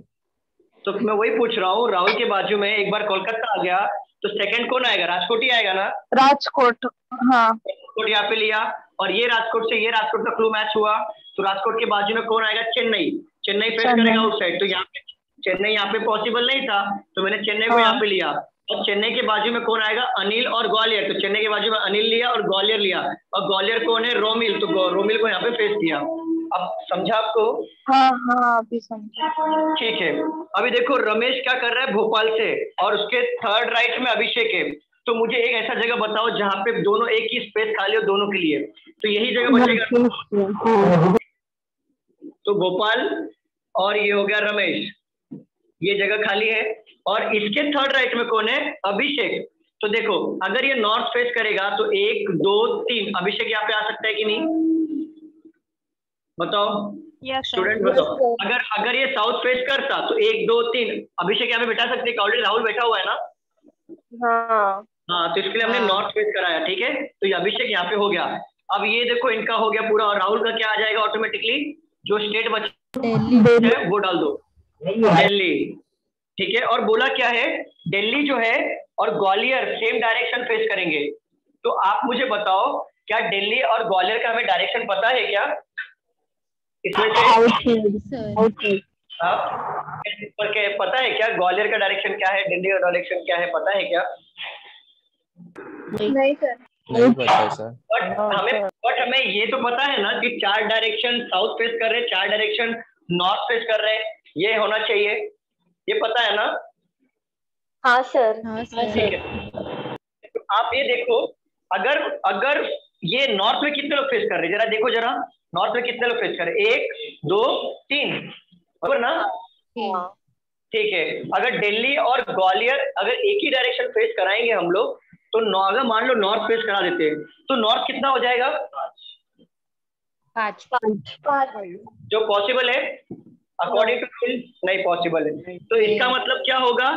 तो मैं वही पूछ रहा हूँ, राहुल के बाजू में एक बार कोलकाता आ गया तो सेकंड कौन आएगा, राजकोट ही आएगा ना, राजकोट, हाँ राजकोट यहाँ पे लिया, और ये राजकोट से ये राजकोट का क्लू मैच हुआ, तो राजकोट के बाजू में कौन आएगा, चेन्नई, चेन्नई फेस करेगा आउटसाइड, तो यहाँ पे चेन्नई यहाँ पे पॉसिबल नहीं था, तो मैंने चेन्नई को यहाँ पे लिया, और चेन्नई के बाजू में कौन आएगा, अनिल और ग्वालियर, तो चेन्नई के बाजू में अनिल लिया और ग्वालियर लिया, और ग्वालियर कौन है, रोमिल, तो रोमिल को यहाँ पे फेस किया। अब समझा आपको, हाँ हाँ अभी समझा, ठीक है। अभी देखो रमेश क्या कर रहा है भोपाल से, और उसके थर्ड राइट में अभिषेक है, तो मुझे एक ऐसा जगह बताओ जहाँ पे दोनों एक ही स्पेस खाली हो दोनों के लिए, तो यही जगह बचेगा, तो भोपाल और ये हो गया रमेश, ये जगह खाली है, और इसके थर्ड राइट में कौन है, अभिषेक। तो देखो अगर ये नॉर्थ फेस करेगा तो 1 2 3 अभिषेक यहाँ पे आ सकता है कि नहीं, बताओ स्टूडेंट बताओ, अगर ये साउथ फेस करता तो 1 2 3 अभिषेक यहाँ पे बैठा सकते हैं, ऑलरेडी राहुल बैठा हुआ है ना, हाँ तो इसके लिए हमने नॉर्थ फेस कराया, ठीक है, तो ये अभिषेक यहाँ पे हो गया। अब ये देखो इनका हो गया पूरा, और राहुल का क्या आ जाएगा ऑटोमेटिकली, जो स्टेट बचा है वो डाल दो, दिल्ली, ठीक है। और बोला क्या है, दिल्ली जो है और ग्वालियर सेम डायरेक्शन फेस करेंगे, तो आप मुझे बताओ क्या दिल्ली और ग्वालियर का हमें डायरेक्शन पता है क्या, इसमें से पता है क्या, ग्वालियर का डायरेक्शन क्या है, दिल्ली का डायरेक्शन क्या है, पता है क्या, नहीं सर, नहीं पता सर, बट हमें ये तो पता है ना कि 4 डायरेक्शन साउथ फेस कर रहे हैं, 4 डायरेक्शन नॉर्थ फेस कर रहे हैं, ये होना चाहिए, ये पता है ना, हाँ सर, ठीक है। तो आप ये देखो अगर ये नॉर्थ में कितने लोग फेस कर रहे हैं, जरा देखो जरा, नॉर्थ में कितने लोग फेस कर रहे हैं, 1 2 3, बराबर ना, ठीक है। अगर दिल्ली और ग्वालियर अगर एक ही डायरेक्शन फेस कराएंगे हम लोग, तो अगर मान लो नॉर्थ फेस करा देते हैं तो नॉर्थ कितना हो जाएगा? 5। जो पॉसिबल है अकॉर्डिंग टू नहीं पॉसिबल है। तो इसका मतलब क्या होगा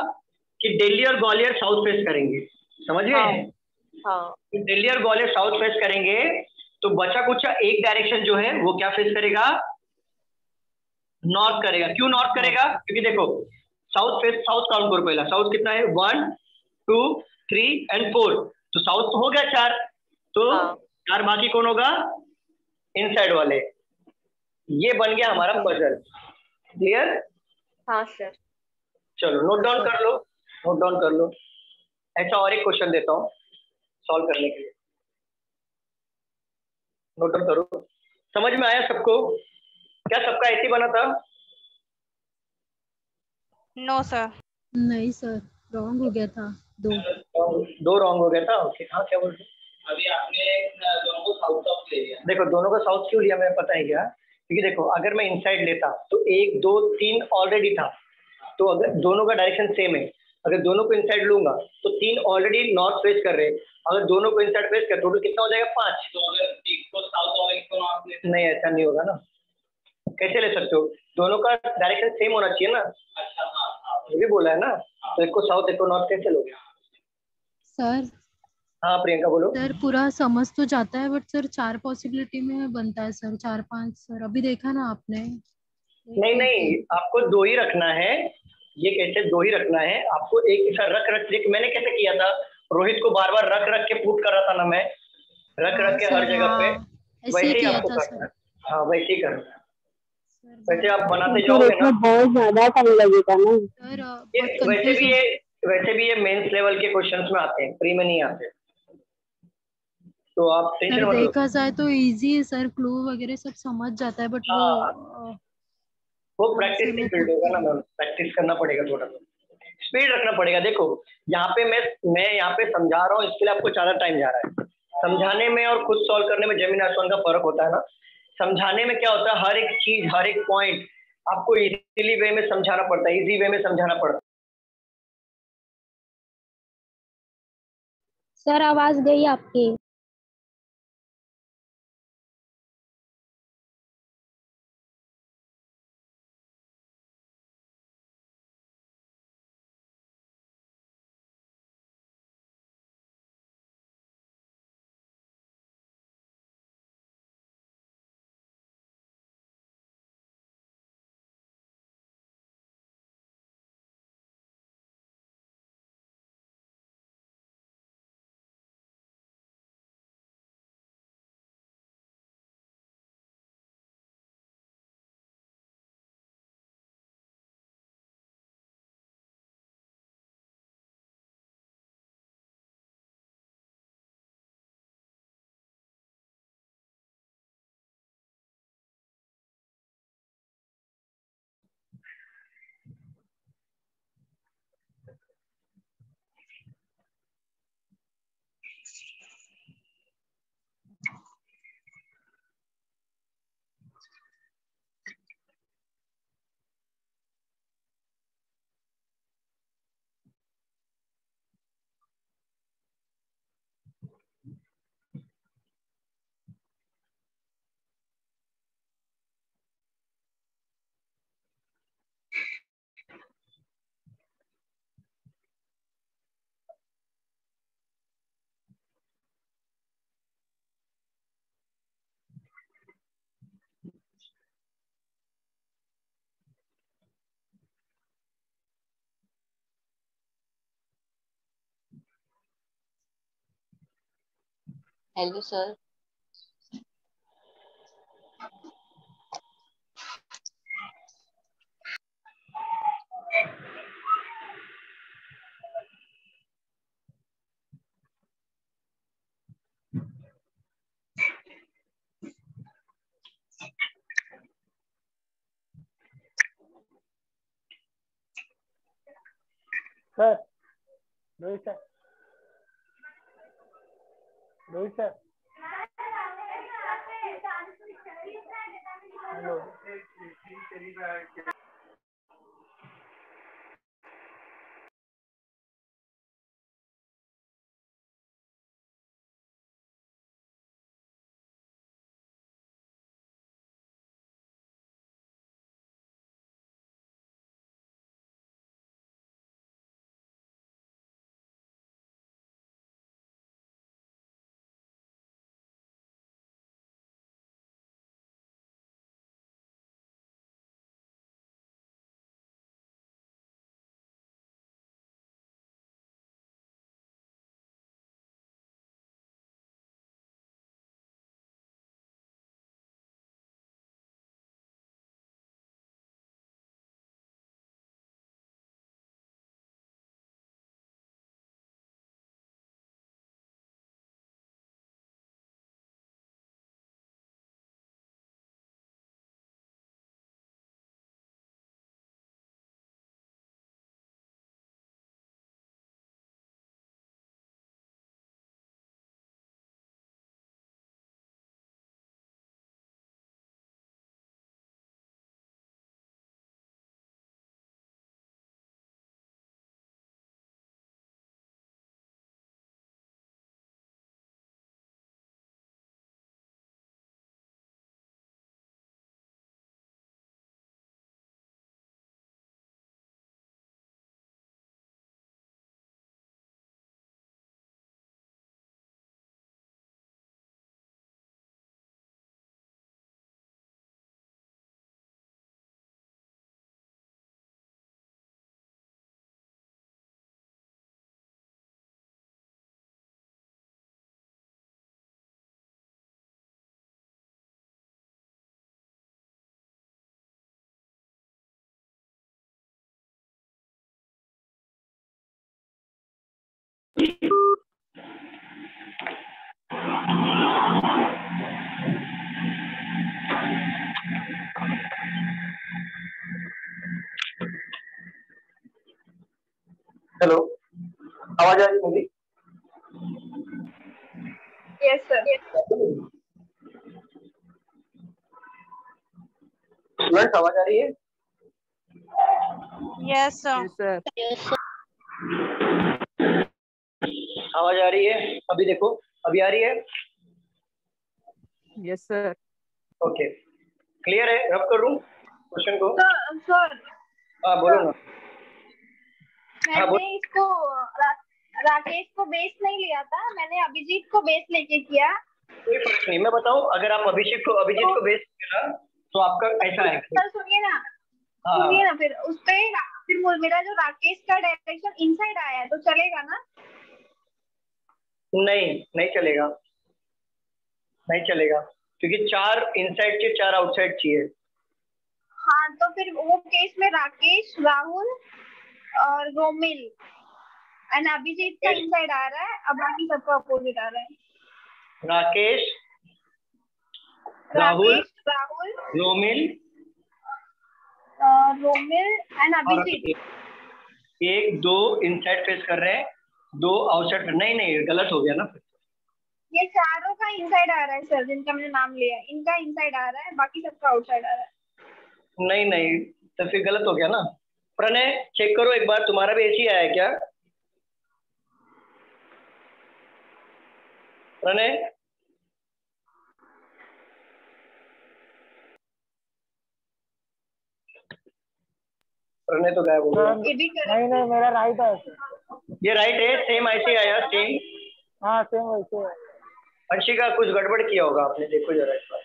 कि दिल्ली और ग्वालियर साउथ फेस करेंगे, समझ गए? तो दिल्ली और ग्वालियर साउथ फेस करेंगे तो बचा कुचा एक डायरेक्शन जो है वो क्या फेस करेगा? नॉर्थ करेगा। क्यों नॉर्थ करेगा? क्योंकि देखो साउथ फेस, साउथ काउंट करो पहला, साउथ कितना है? 1 2 3 एंड 4, तो साउथ तो हो गया 4, तो 4 बाकी कौन होगा? इनसाइड वाले। ये बन गया हमारा पजल। क्लियर? हाँ सर। चलो नोट डाउन कर लो, नोट डाउन कर लो। ऐसा और एक क्वेश्चन देता हूँ सॉल्व करने के लिए, नोट डाउन करो। समझ में आया सबको? क्या सबका ऐसे बना था? No sir. नहीं सर, रॉन्ग हो गया था। दो रॉन्ग हो गया था। ओके हाँ, क्या बोल रहे? अभी आपने दोनों को साउथ साउथ ले लिया। देखो दोनों को साउथ क्यों लिया मैं पता है क्या? क्योंकि देखो अगर मैं इनसाइड लेता तो 1 2 3 ऑलरेडी था, तो अगर दोनों का डायरेक्शन सेम है, अगर दोनों को इनसाइड लूंगा तो 3 ऑलरेडी नॉर्थ फेस कर रहे हैं, अगर दोनों को इनसाइड फेस कर टोटल कितना हो जाएगा? 5। तो अगर एक को साउथ और एक को नॉर्थ ले, नहीं ऐसा नहीं होगा ना। कैसे ले सकते हो? दोनों का डायरेक्शन सेम होना चाहिए ना। अच्छा हाँ, ये भी बोला है ना। तो एक को साउथ एक को नॉर्थ कैसे लोगे? सर हाँ प्रियंका बोलो। सर पूरा समझ तो जाता है बट सर 4 पॉसिबिलिटी में बनता है सर, 4 5 सर, अभी देखा ना आपने। नहीं नहीं, आपको 2 ही रखना है। ये कैसे 2 ही रखना है? आपको एक सर रख रख के, मैंने कैसे किया था? रोहित को बार बार रख रख के पुट कर रहा था ना मैं, रख रख के हर जगह पे। वैसे ही आपको करना है। हाँ वैसे ही करना है। वैसे आप बनाते जाओगे ना, बहुत ज्यादा टाइम लगेगा ना सर। वैसे भी ये मेंस लेवल के क्वेश्चंस में आते हैं, प्री में नहीं आते। तो आप टेंशन मत लो। देखा जाए तो इजी है सर, क्लू वगैरह सब समझ जाता है बट वो प्रैक्टिस से बिल्ड होगा ना मैम, प्रैक्टिस करना पड़ेगा, थोड़ा स्पीड रखना पड़ेगा। देखो यहाँ पे मैं यहाँ पे समझा रहा हूँ, इसके लिए आपको ज्यादा टाइम जा रहा है। समझाने में और खुद सॉल्व करने में जमीन आसमान का फर्क होता है ना। समझाने में क्या होता है, हर एक चीज हर एक पॉइंट आपको इजीली वे में समझाना पड़ता है, इजी वे में समझाना पड़ता है। सर आवाज गई आपकी। Hello sir. Sir Rohit sir, Rohit sir, hello. Hello, आवाज आ रही है मेरी? Yes sir. स्टूडेंट्स आवाज आ रही है? Yes sir. आवाज आ रही है? अभी देखो, अभी आ रही है? Yes sir. ओके, क्लियर है? रब करूं क्वेश्चन को? सर हाँ बोलो ना। हाँ, मैंने इसको राकेश को बेस नहीं लिया था, मैंने अभिजीत को बेस लेके किया। कोई फर्क नहीं, मैं बताऊं, अगर आप अभिजीत को बेस किया ना तो आपका ऐसा है। सर सुनिए ना, फिर उसपे फिर मेरा जो राकेश का डायरेक्शन इनसाइड आया है तो चलेगा ना? नहीं चलेगा, नहीं चलेगा, क्योंकि 4 इनसाइड के 4 आउटसाइड चाहिए। हाँ तो फिर वो केस में राकेश, राहुल और रोमिल एंड अभिजीत का इनसाइड आ रहा है, अब बाकी सबका अपोजिट आ रहा है। Rakesh, Rahul, Romil and Abhijit 1-2 inside face कर रहे हैं, 2 आउटसाइड। नहीं गलत हो गया ना। ये चारों का इनसाइड आ रहा है सर, जिनका मैंने नाम लिया है, इनका इनसाइड आ रहा है, बाकी सबका आउटसाइड आ रहा है। नहीं तो फिर गलत हो गया ना। प्रणय चेक करो एक बार, तुम्हारा भी ऐसी आया है क्या? प्रणय तो गायब हो गया। नहीं मेरा राइट है सर। ये राइट है, सेम ऐसे आया, सेम। हाँ सेम वैसे है। अंशिका कुछ गड़बड़ किया होगा आपने, देखो जरा इस बार।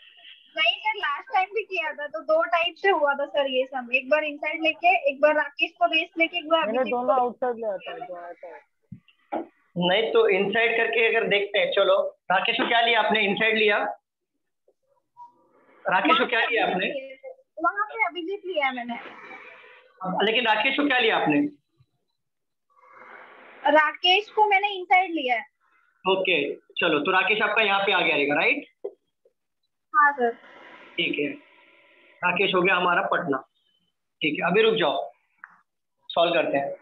नहीं सर, लास्ट टाइम भी किया था तो 2 टाइप से हुआ था सर ये सब, एक बार इनसाइड लेके, एक बार राकेश को बेस लेके, एक बार मैंने दोनों आउटसाइड लिया था जो आया था। नहीं तो इनसाइड करके अगर देखते हैं, चलो राकेश को क्या लिया आपने? इनसाइड लिया। राकेश को क्या लिया आपने? वहाँ पे अभिजीत लिया मैंने। लेकिन राकेश को क्या लिया आपने? राकेश को मैंने इनसाइड लिया है। ओके चलो, तो राकेश आपका यहाँ पे आ गया रहेगा, राइट? हाँ सर। ठीक है, राकेश हो गया हमारा पटना। ठीक है, अभी रुक जाओ, सॉल्व करते हैं।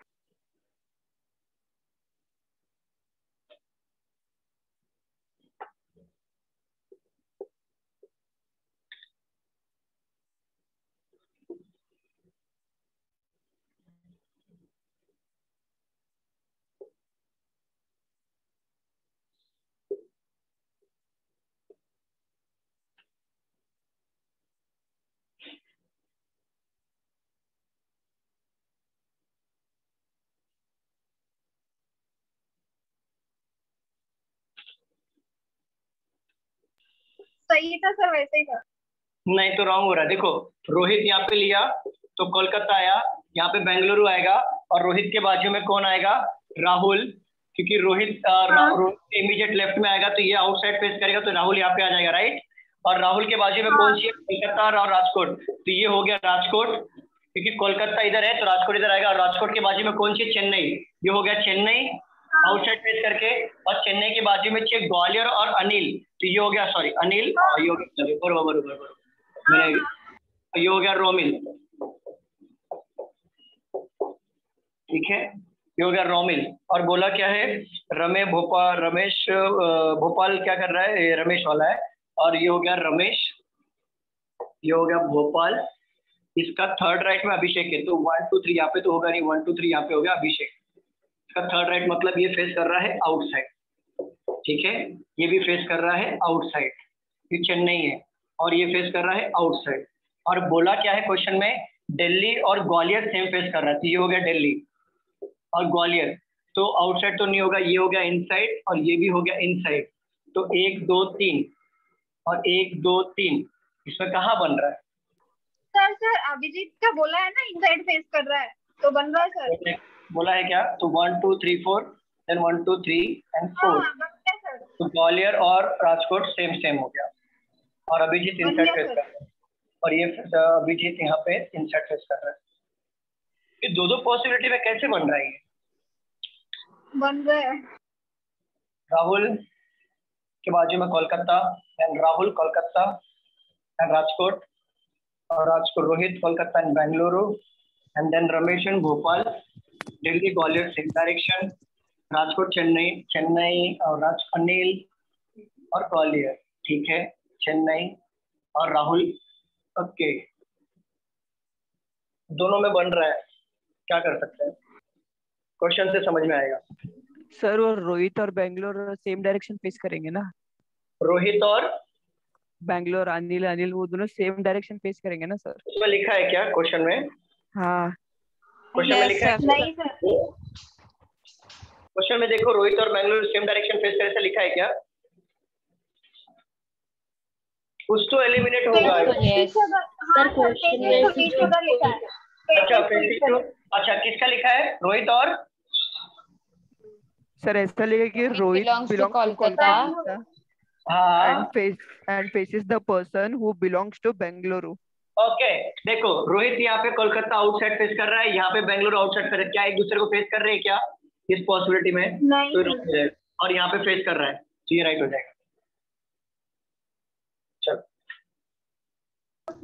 सही था सर, वैसे ही था। नहीं तो रॉन्ग हो रहा है। देखो, रोहित यहाँ पे लिया तो कोलकाता आया, यहाँ पे बेंगलुरु आएगा, और रोहित के बाजू में कौन आएगा? राहुल, क्योंकि रोहित इमीडिएट लेफ्ट में आएगा तो ये आउटसाइड फेस करेगा, तो राहुल यहाँ पे आ जाएगा, राइट? और राहुल के बाजू में कौन सी है? कोलकाता और राजकोट, तो ये हो गया राजकोट, क्योंकि कोलकाता इधर है तो राजकोट इधर आएगा। और राजकोट के बाजू में कौन सी? चेन्नई, ये हो गया चेन्नई आउटसाइड फेस करके। और चेन्नई के बाजू में चाहिए ग्वालियर और अनिल, तो ये हो गया, सॉरी अनिल, ये हो गया, बरोबर मैंने, ये हो गया रोमिल, ठीक है, ये हो गया रोमिल। और बोला क्या है? रमेश भोपाल क्या कर रहा है? ये रमेश वाला है। और ये हो गया रमेश, ये हो गया भोपाल। इसका थर्ड राइट में अभिषेक है, तो 1 2 3 यहाँ पे तो होगा नहीं, 1 2 3 यहाँ पे हो गया अभिषेक। इसका थर्ड राइट मतलब ये फेस कर रहा है आउटसाइड, ठीक है, ये भी फेस कर रहा है आउटसाइड, ये चेन्नई है और ये फेस कर रहा है आउटसाइड। और बोला क्या है क्वेश्चन में? दिल्ली और ग्वालियर सेम फेस कर रहा है, तो ये हो गया दिल्ली और ग्वालियर, तो आउटसाइड तो नहीं होगा, ये हो गया इनसाइड और ये भी हो गया इनसाइड, तो 1 2 3 और 1 2 3, इसमें कहाँ बन रहा है? सर अभिजीत का बोला है ना इनसाइड फेस कर रहा है, तो बन रहा है सर। बोला है क्या? तो 1 2 3 4 देन 1 2 3 एंड 4, तो ग्वालियर और राजकोट सेम हो गया और अभिजीत इनसाइड फेस कर रहा है, और ये अभिजीत यहाँ पे इनसाइड फेस कर रहा है। ये दो पॉसिबिलिटी में कैसे बन रहा है? ये बन रहा है राहुल के बाजू में कोलकाता, एंड राहुल कोलकाता एंड राजकोट, और Rajkot Rohit Kolkata and Bengaluru, and then Ramesh and Bhopal, Delhi Gwalior same direction, Rajkot Chennai, Chennai और अनिल और ग्वालियर, ठीक है, चेन्नई और राहुल, ओके, दोनों में बन रहा है, क्या कर सकते हैं, क्वेश्चन से समझ में आएगा। सर वो रोहित और बेंगलोर सेम डायरेक्शन फेस करेंगे ना? रोहित और बेंगलोर, अनिल अनिल वो दोनों सेम डायरेक्शन फेस करेंगे ना सर? उसमें लिखा है क्या क्वेश्चन में? हाँ। क्वेश्चन में लिखा है? नहीं सर। क्वेश्चन में देखो, रोहित और बेंगलोर सेम डायरेक्शन फेस करे, ऐसा लिखा है क्या? कुछ तो एलिमिनेट होगा। अच्छा, किसका लिखा है? रोहित और सर ऐसा लिखा कि Rohit belongs to belongs to Kolkata हाँ and faces the person who belongs to Bengaluru. Okay, देखो रोहित यहाँ पे कोलकाता आउटसाइड फेस कर रहा है, यहाँ पे बेंगलुरु आउटसाइड कर रहा है, क्या एक दूसरे को फेस कर रहे हैं क्या इस पॉसिबिलिटी में? नहीं। और यहाँ पे फेस कर रहा है, तो ये राइट हो जाएगा। चलो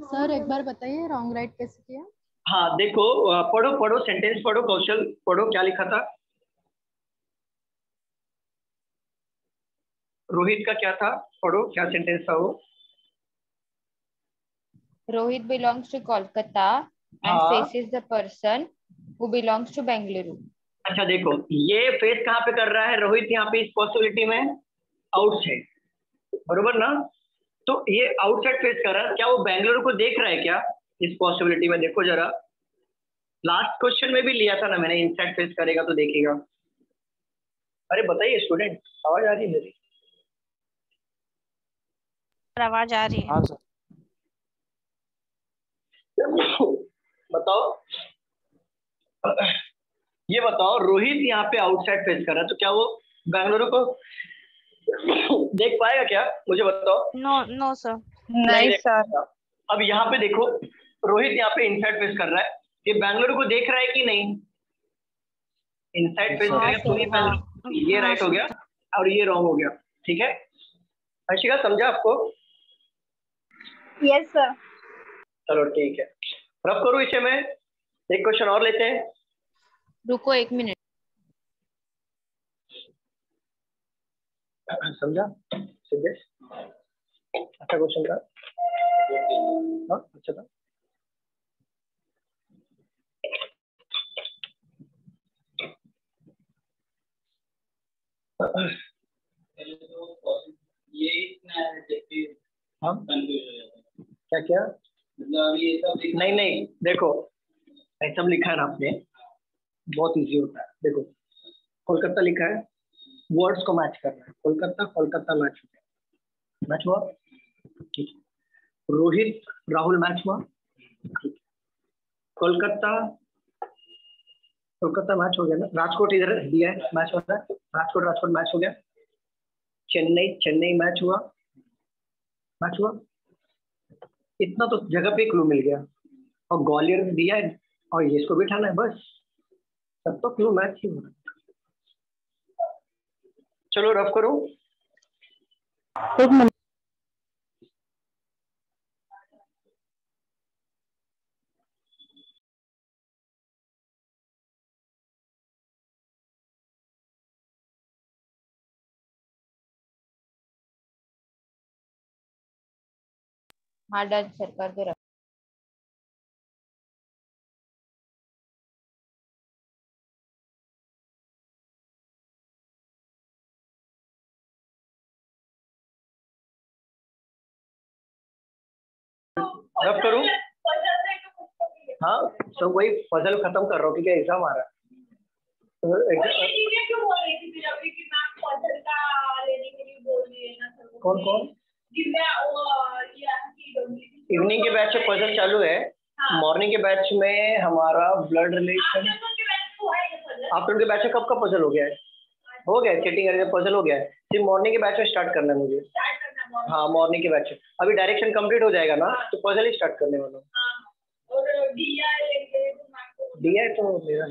सर एक बार बताइए रॉन्ग राइट कैसे किया? हाँ देखो, पढ़ो पढ़ो सेंटेंस पढ़ो, कौशल पढ़ो, क्या लिखा था? रोहित का क्या था? पढ़ो, क्या सेंटेंस था वो? Rohit belongs to Kolkata and faces the person who belongs to Bengaluru। अच्छा देखो, ये फेस कहाँ पे कर रहा है रोहित? यहाँ पे इस पॉसिबिलिटी में आउटसाइड, बरोबर ना? तो ये आउटसाइड फेस कर रहा है, क्या वो बेंगलुरु को देख रहा है क्या इस पॉसिबिलिटी में? देखो जरा, लास्ट क्वेश्चन में भी लिया था ना मैंने, इनसाइड फेस करेगा तो देखेगा। अरे बताइए स्टूडेंट, आवाज आ रही है मेरी? आवाज आ रही है। हाँ सर। बताओ, ये बताओ, रोहित यहाँ पे आउटसाइड फेस कर रहा है, तो क्या वो बेंगलुरु को देख पाएगा क्या? मुझे बताओ। No no sir. नहीं सर। अब यहाँ पे देखो, रोहित यहाँ पे इनसाइड फेस कर रहा है, ये बेंगलुरु को देख रहा है कि नहीं? इनसाइड फेस करेगा तो ही बेंगलुरु, ये राइट हो गया और ये रॉन्ग हो गया, ठीक है? हर्षिका समझा आपको? Yes sir. चलो ठीक है, रब करूँ इसे मैं, एक क्वेश्चन और लेते हैं। रुको 1 मिनट। समझा सिद्धेश? अच्छा क्वेश्चन था, हाँ अच्छा था। हम क्या क्या नहीं नहीं, देखो ऐसा लिखा है ना आपने, बहुत इजी होता है। देखो कोलकाता लिखा है, वर्ड्स को मैच करना है, कोलकाता कोलकाता मैच हो गया, मैच हुआ, ठीक है। रोहित राहुल मैच हुआ, ठीक है। कोलकाता कोलकाता मैच हो गया ना, राजकोट इधर दिया है, मैच हो रहा है, राजकोट राजकोट मैच हो गया, चेन्नई चेन्नई मैच हुआ, मैच हुआ, इतना तो जगह पे क्लू मिल गया, और ग्वालियर दिया है और ये इसको बिठाना है, बस सब तो क्लू मैच ही हो रहा है। चलो रफ करो। एक मिनट। हाँ डन सर, कर दो। रफ करूं? हाँ तो वही पजल खत्म कर रहा हूँ, क्योंकि एग्जाम आ रहा है। कौन कौन? इवनिंग के बैच में पजल चालू है, मॉर्निंग के बैच में हमारा ब्लड रिलेशन। आफ्टरनून के बैच में कब का पजल हो गया है? हो गया चीटिंग पजल हो गया है, सिर्फ मॉर्निंग के बैच में स्टार्ट करना है मुझे। हाँ मॉर्निंग के बैच में अभी डायरेक्शन कंप्लीट हो जाएगा ना, तो पजल ही स्टार्ट करने वाला हूँ। दिया है तो मेरा,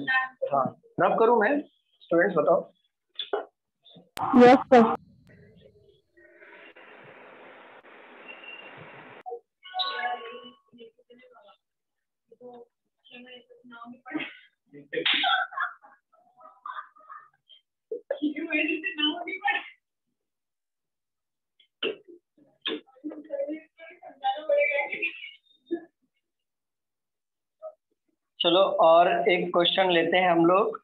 हाँ रब करूँ मैं? स्टूडेंट्स बताओ। Yes, sir. चलो और एक क्वेश्चन लेते हैं हम लोग।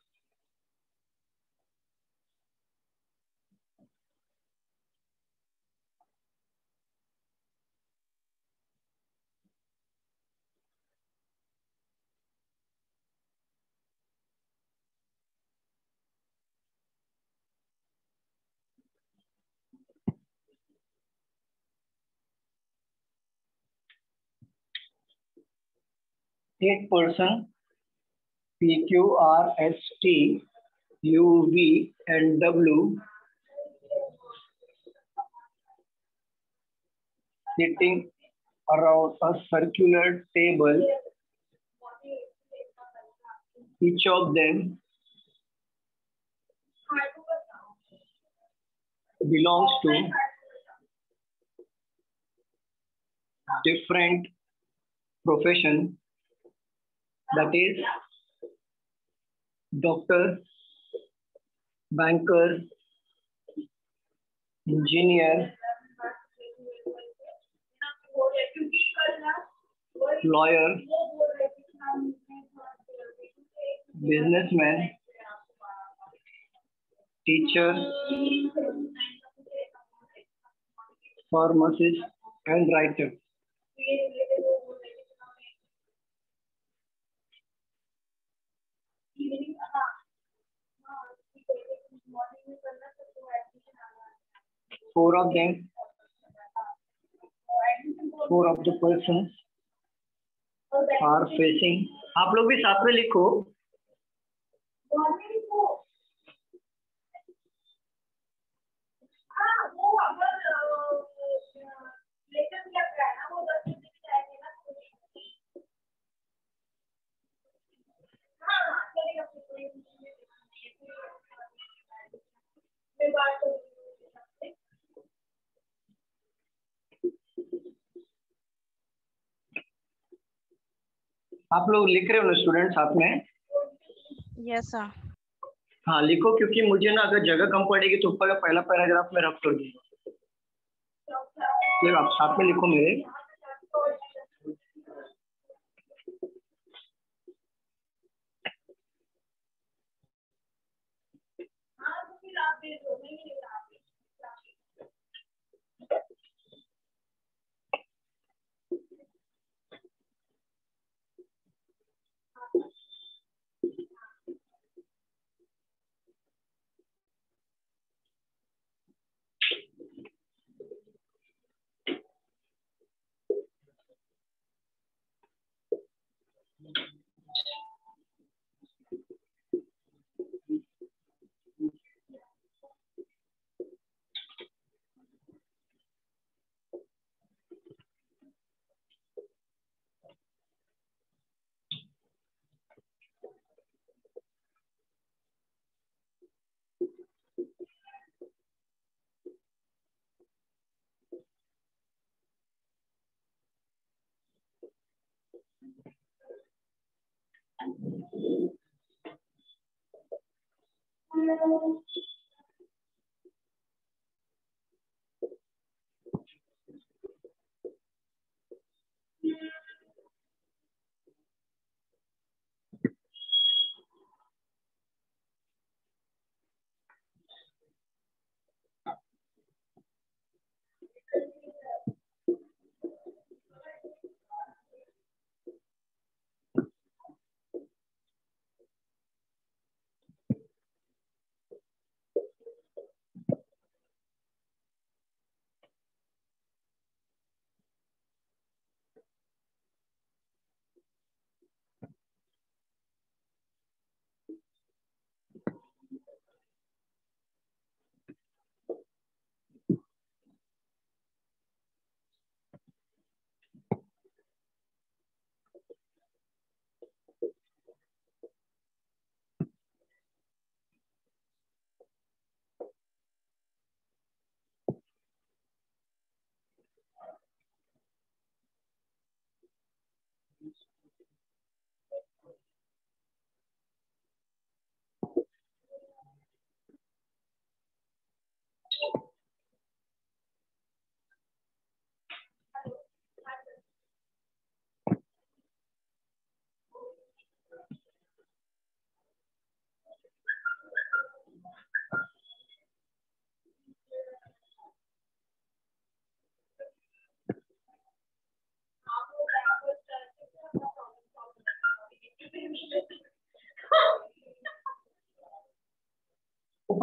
Eight person P, Q, R, S, T, U, V, and W sitting around a circular table. Each of them belongs to different profession, that is doctor, banker, engineer, lawyer, businessman, teacher, pharmacist, and writer. Four of the persons are facing. आप लोग भी साथ में लिखो। आप लोग लिख रहे हो ना स्टूडेंट साथ में? Yes sir. हाँ लिखो, क्योंकि मुझे ना अगर जगह कम पड़ेगी तो ऊपर का पहला पैराग्राफ में रख कर दूंगा। आप साथ में लिखो मेरे।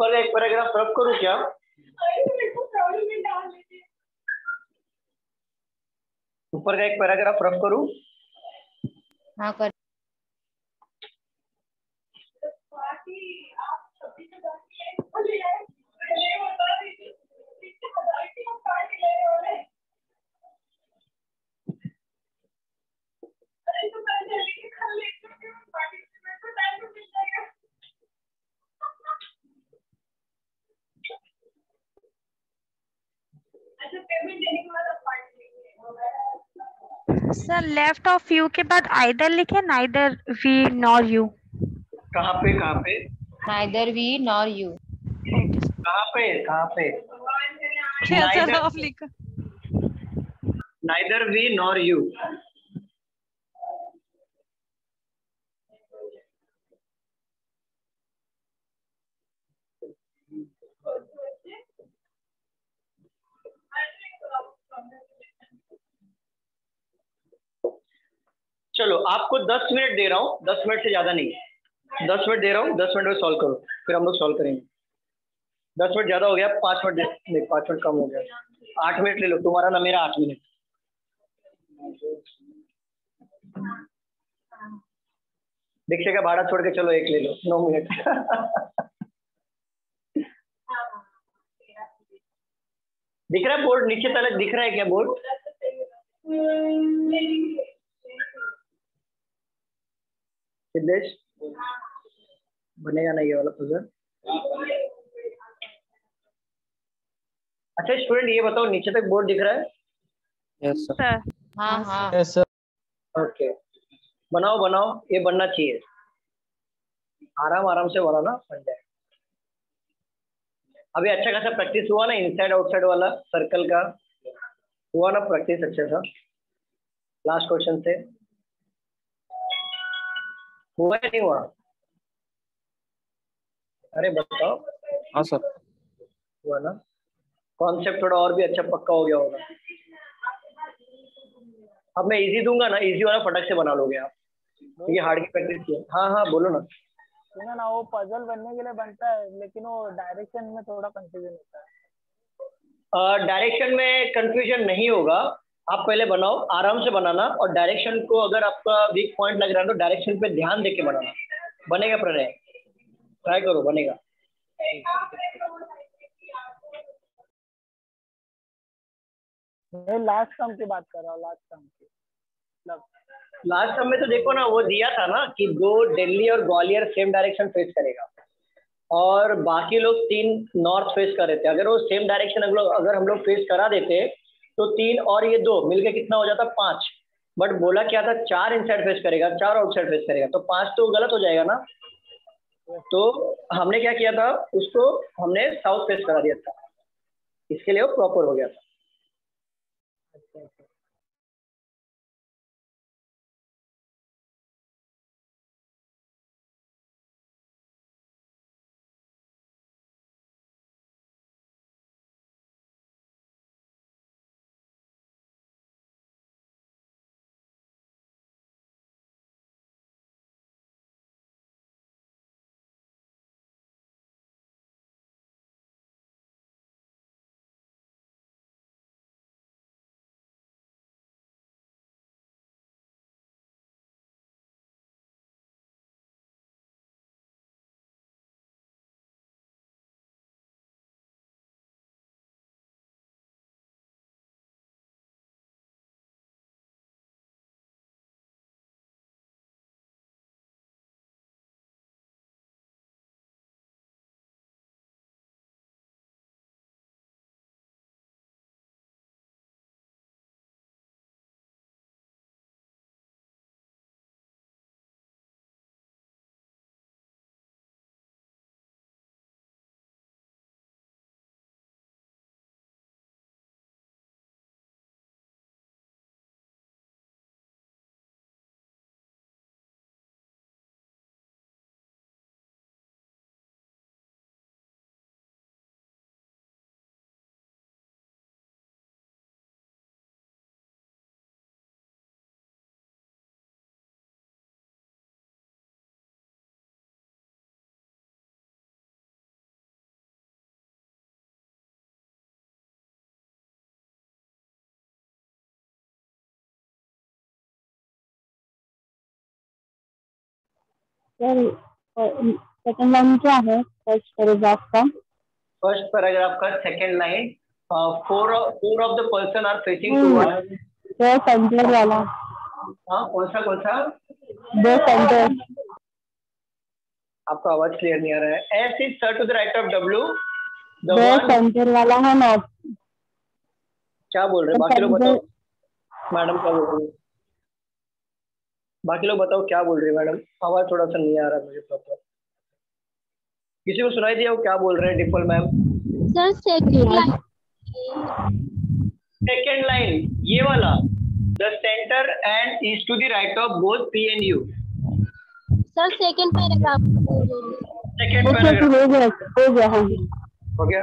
ऊपर का एक पैराग्राफ रब करूँ क्या? ऊपर का एक पैराग्राफ रब करूँ? हाँ कर। सर लेफ्ट ऑफ यू के बाद आइदर लिखे, नाइदर वी नॉर यू। कहाँ पे कहाँ पे? Neither we nor you. कहाँ पे कहाँ पे? क्या सर आप लिखा? Neither we nor you. चलो आपको 10 मिनट दे रहा हूँ, 10 मिनट से ज्यादा नहीं, 10 मिनट दे रहा हूँ, 10 मिनट में सॉल्व करो, फिर हम लोग सॉल्व करेंगे। 10 मिनट ज्यादा हो गया, 5 मिनट नहीं, 5 मिनट कम हो गया, 8 मिनट ले लो, तुम्हारा ना मेरा 8 मिनट। दीक्षा का भाड़ा छोड़ के चलो एक ले लो, 9 मिनट। दिख रहा है बोर्ड नीचे तक दिख रहा है क्या बोर्ड? सिद्धेश बनेगा ना ये वाला पुजर? अच्छा स्टूडेंट ये बताओ नीचे तक बोर्ड दिख रहा है? Yes sir. हाँ हाँ यस सर। ओके बनाओ बनाओ, ये बनना चाहिए, आराम आराम से बनाना, बन जाए। अभी अच्छा खासा प्रैक्टिस हुआ ना इनसाइड आउटसाइड वाला सर्कल का, हुआ ना प्रैक्टिस अच्छा सा लास्ट क्वेश्चन से? हुआ या नहीं हुआ? अरे बताओ। हाँ सर। हुआ ना? कॉन्सेप्ट थोड़ा और भी अच्छा पक्का हो गया होगा। अब मैं इजी दूंगा ना, इजी वाला फटक से बना लोगे आप, ये हार्ड की प्रैक्टिस किया। हाँ हाँ बोलो ना। सुनो ना, वो पजल बनने के लिए बनता है, लेकिन वो डायरेक्शन में थोड़ा कंफ्यूजन होता है। डायरेक्शन में कंफ्यूजन नहीं होगा, आप पहले बनाओ, आराम से बनाना, और डायरेक्शन को अगर आपका वीक पॉइंट लग रहा है तो डायरेक्शन पे ध्यान देके बनाना, बनेगा प्रणय, ट्राई करो बनेगा। मैं लास्ट टर्म की बात कर रहा हूँ, लास्ट टर्म की, मतलब लास्ट टर्म में तो देखो ना, वो दिया था ना कि दो दिल्ली और ग्वालियर सेम डायरेक्शन फेस करेगा और बाकी लोग 3 नॉर्थ फेस कर रहे थे। अगर वो सेम डायरेक्शन अगर हम लोग फेस करा देते तो 3 और ये 2 मिलके कितना हो जाता? 5। बट बोला क्या था? 4 इनसाइड फेस करेगा, 4 आउटसाइड फेस करेगा, तो 5 तो गलत हो जाएगा ना। तो हमने क्या किया था, उसको हमने साउथ फेस करा दिया था, इसके लिए वो प्रॉपर हो गया था। सर सेकंड लाइन क्या है फर्स्ट पैराग्राफ का? फर्स्ट पैराग्राफ का second line, four of the person are facing towards. दो सेंटर वाला। हाँ, कौन सा? दो सेंटर। आपका आवाज क्लियर नहीं आ रहा है। S is sir to the right of W, the दो वन। सेंटर वाला है ना? क्या बोल रहे हैं बाकी लोग बताओ। मैडम क्या बोल रही है? बाकी लोग बताओ क्या बोल रही है मैडम। आवाज थोड़ा सा नहीं आ रहा मुझे प्रॉपर। किसी को सुनाई दिया वो क्या बोल रहे हैं? Dimple ma'am. Sir second line ये वाला, the centre and is to the right of both P and U. Sir second paragraph. Second paragraph हो गया।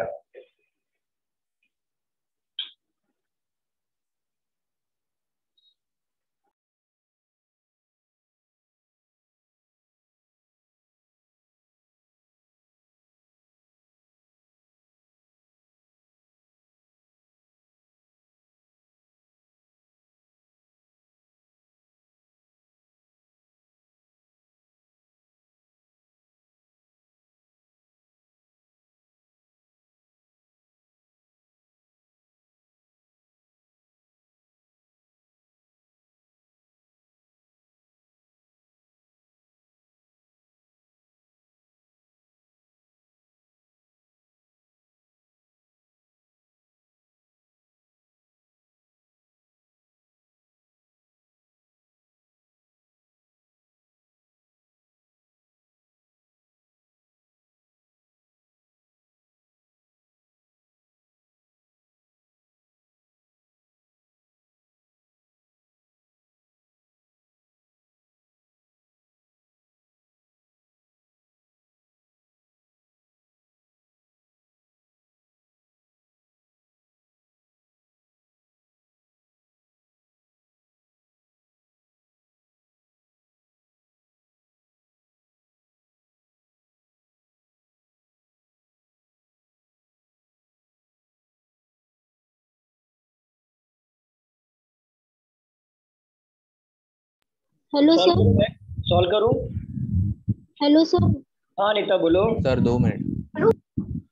Hello sir. सॉल्व करूं? Hello sir. हाँ नीता बोलो। Sir 2 minute.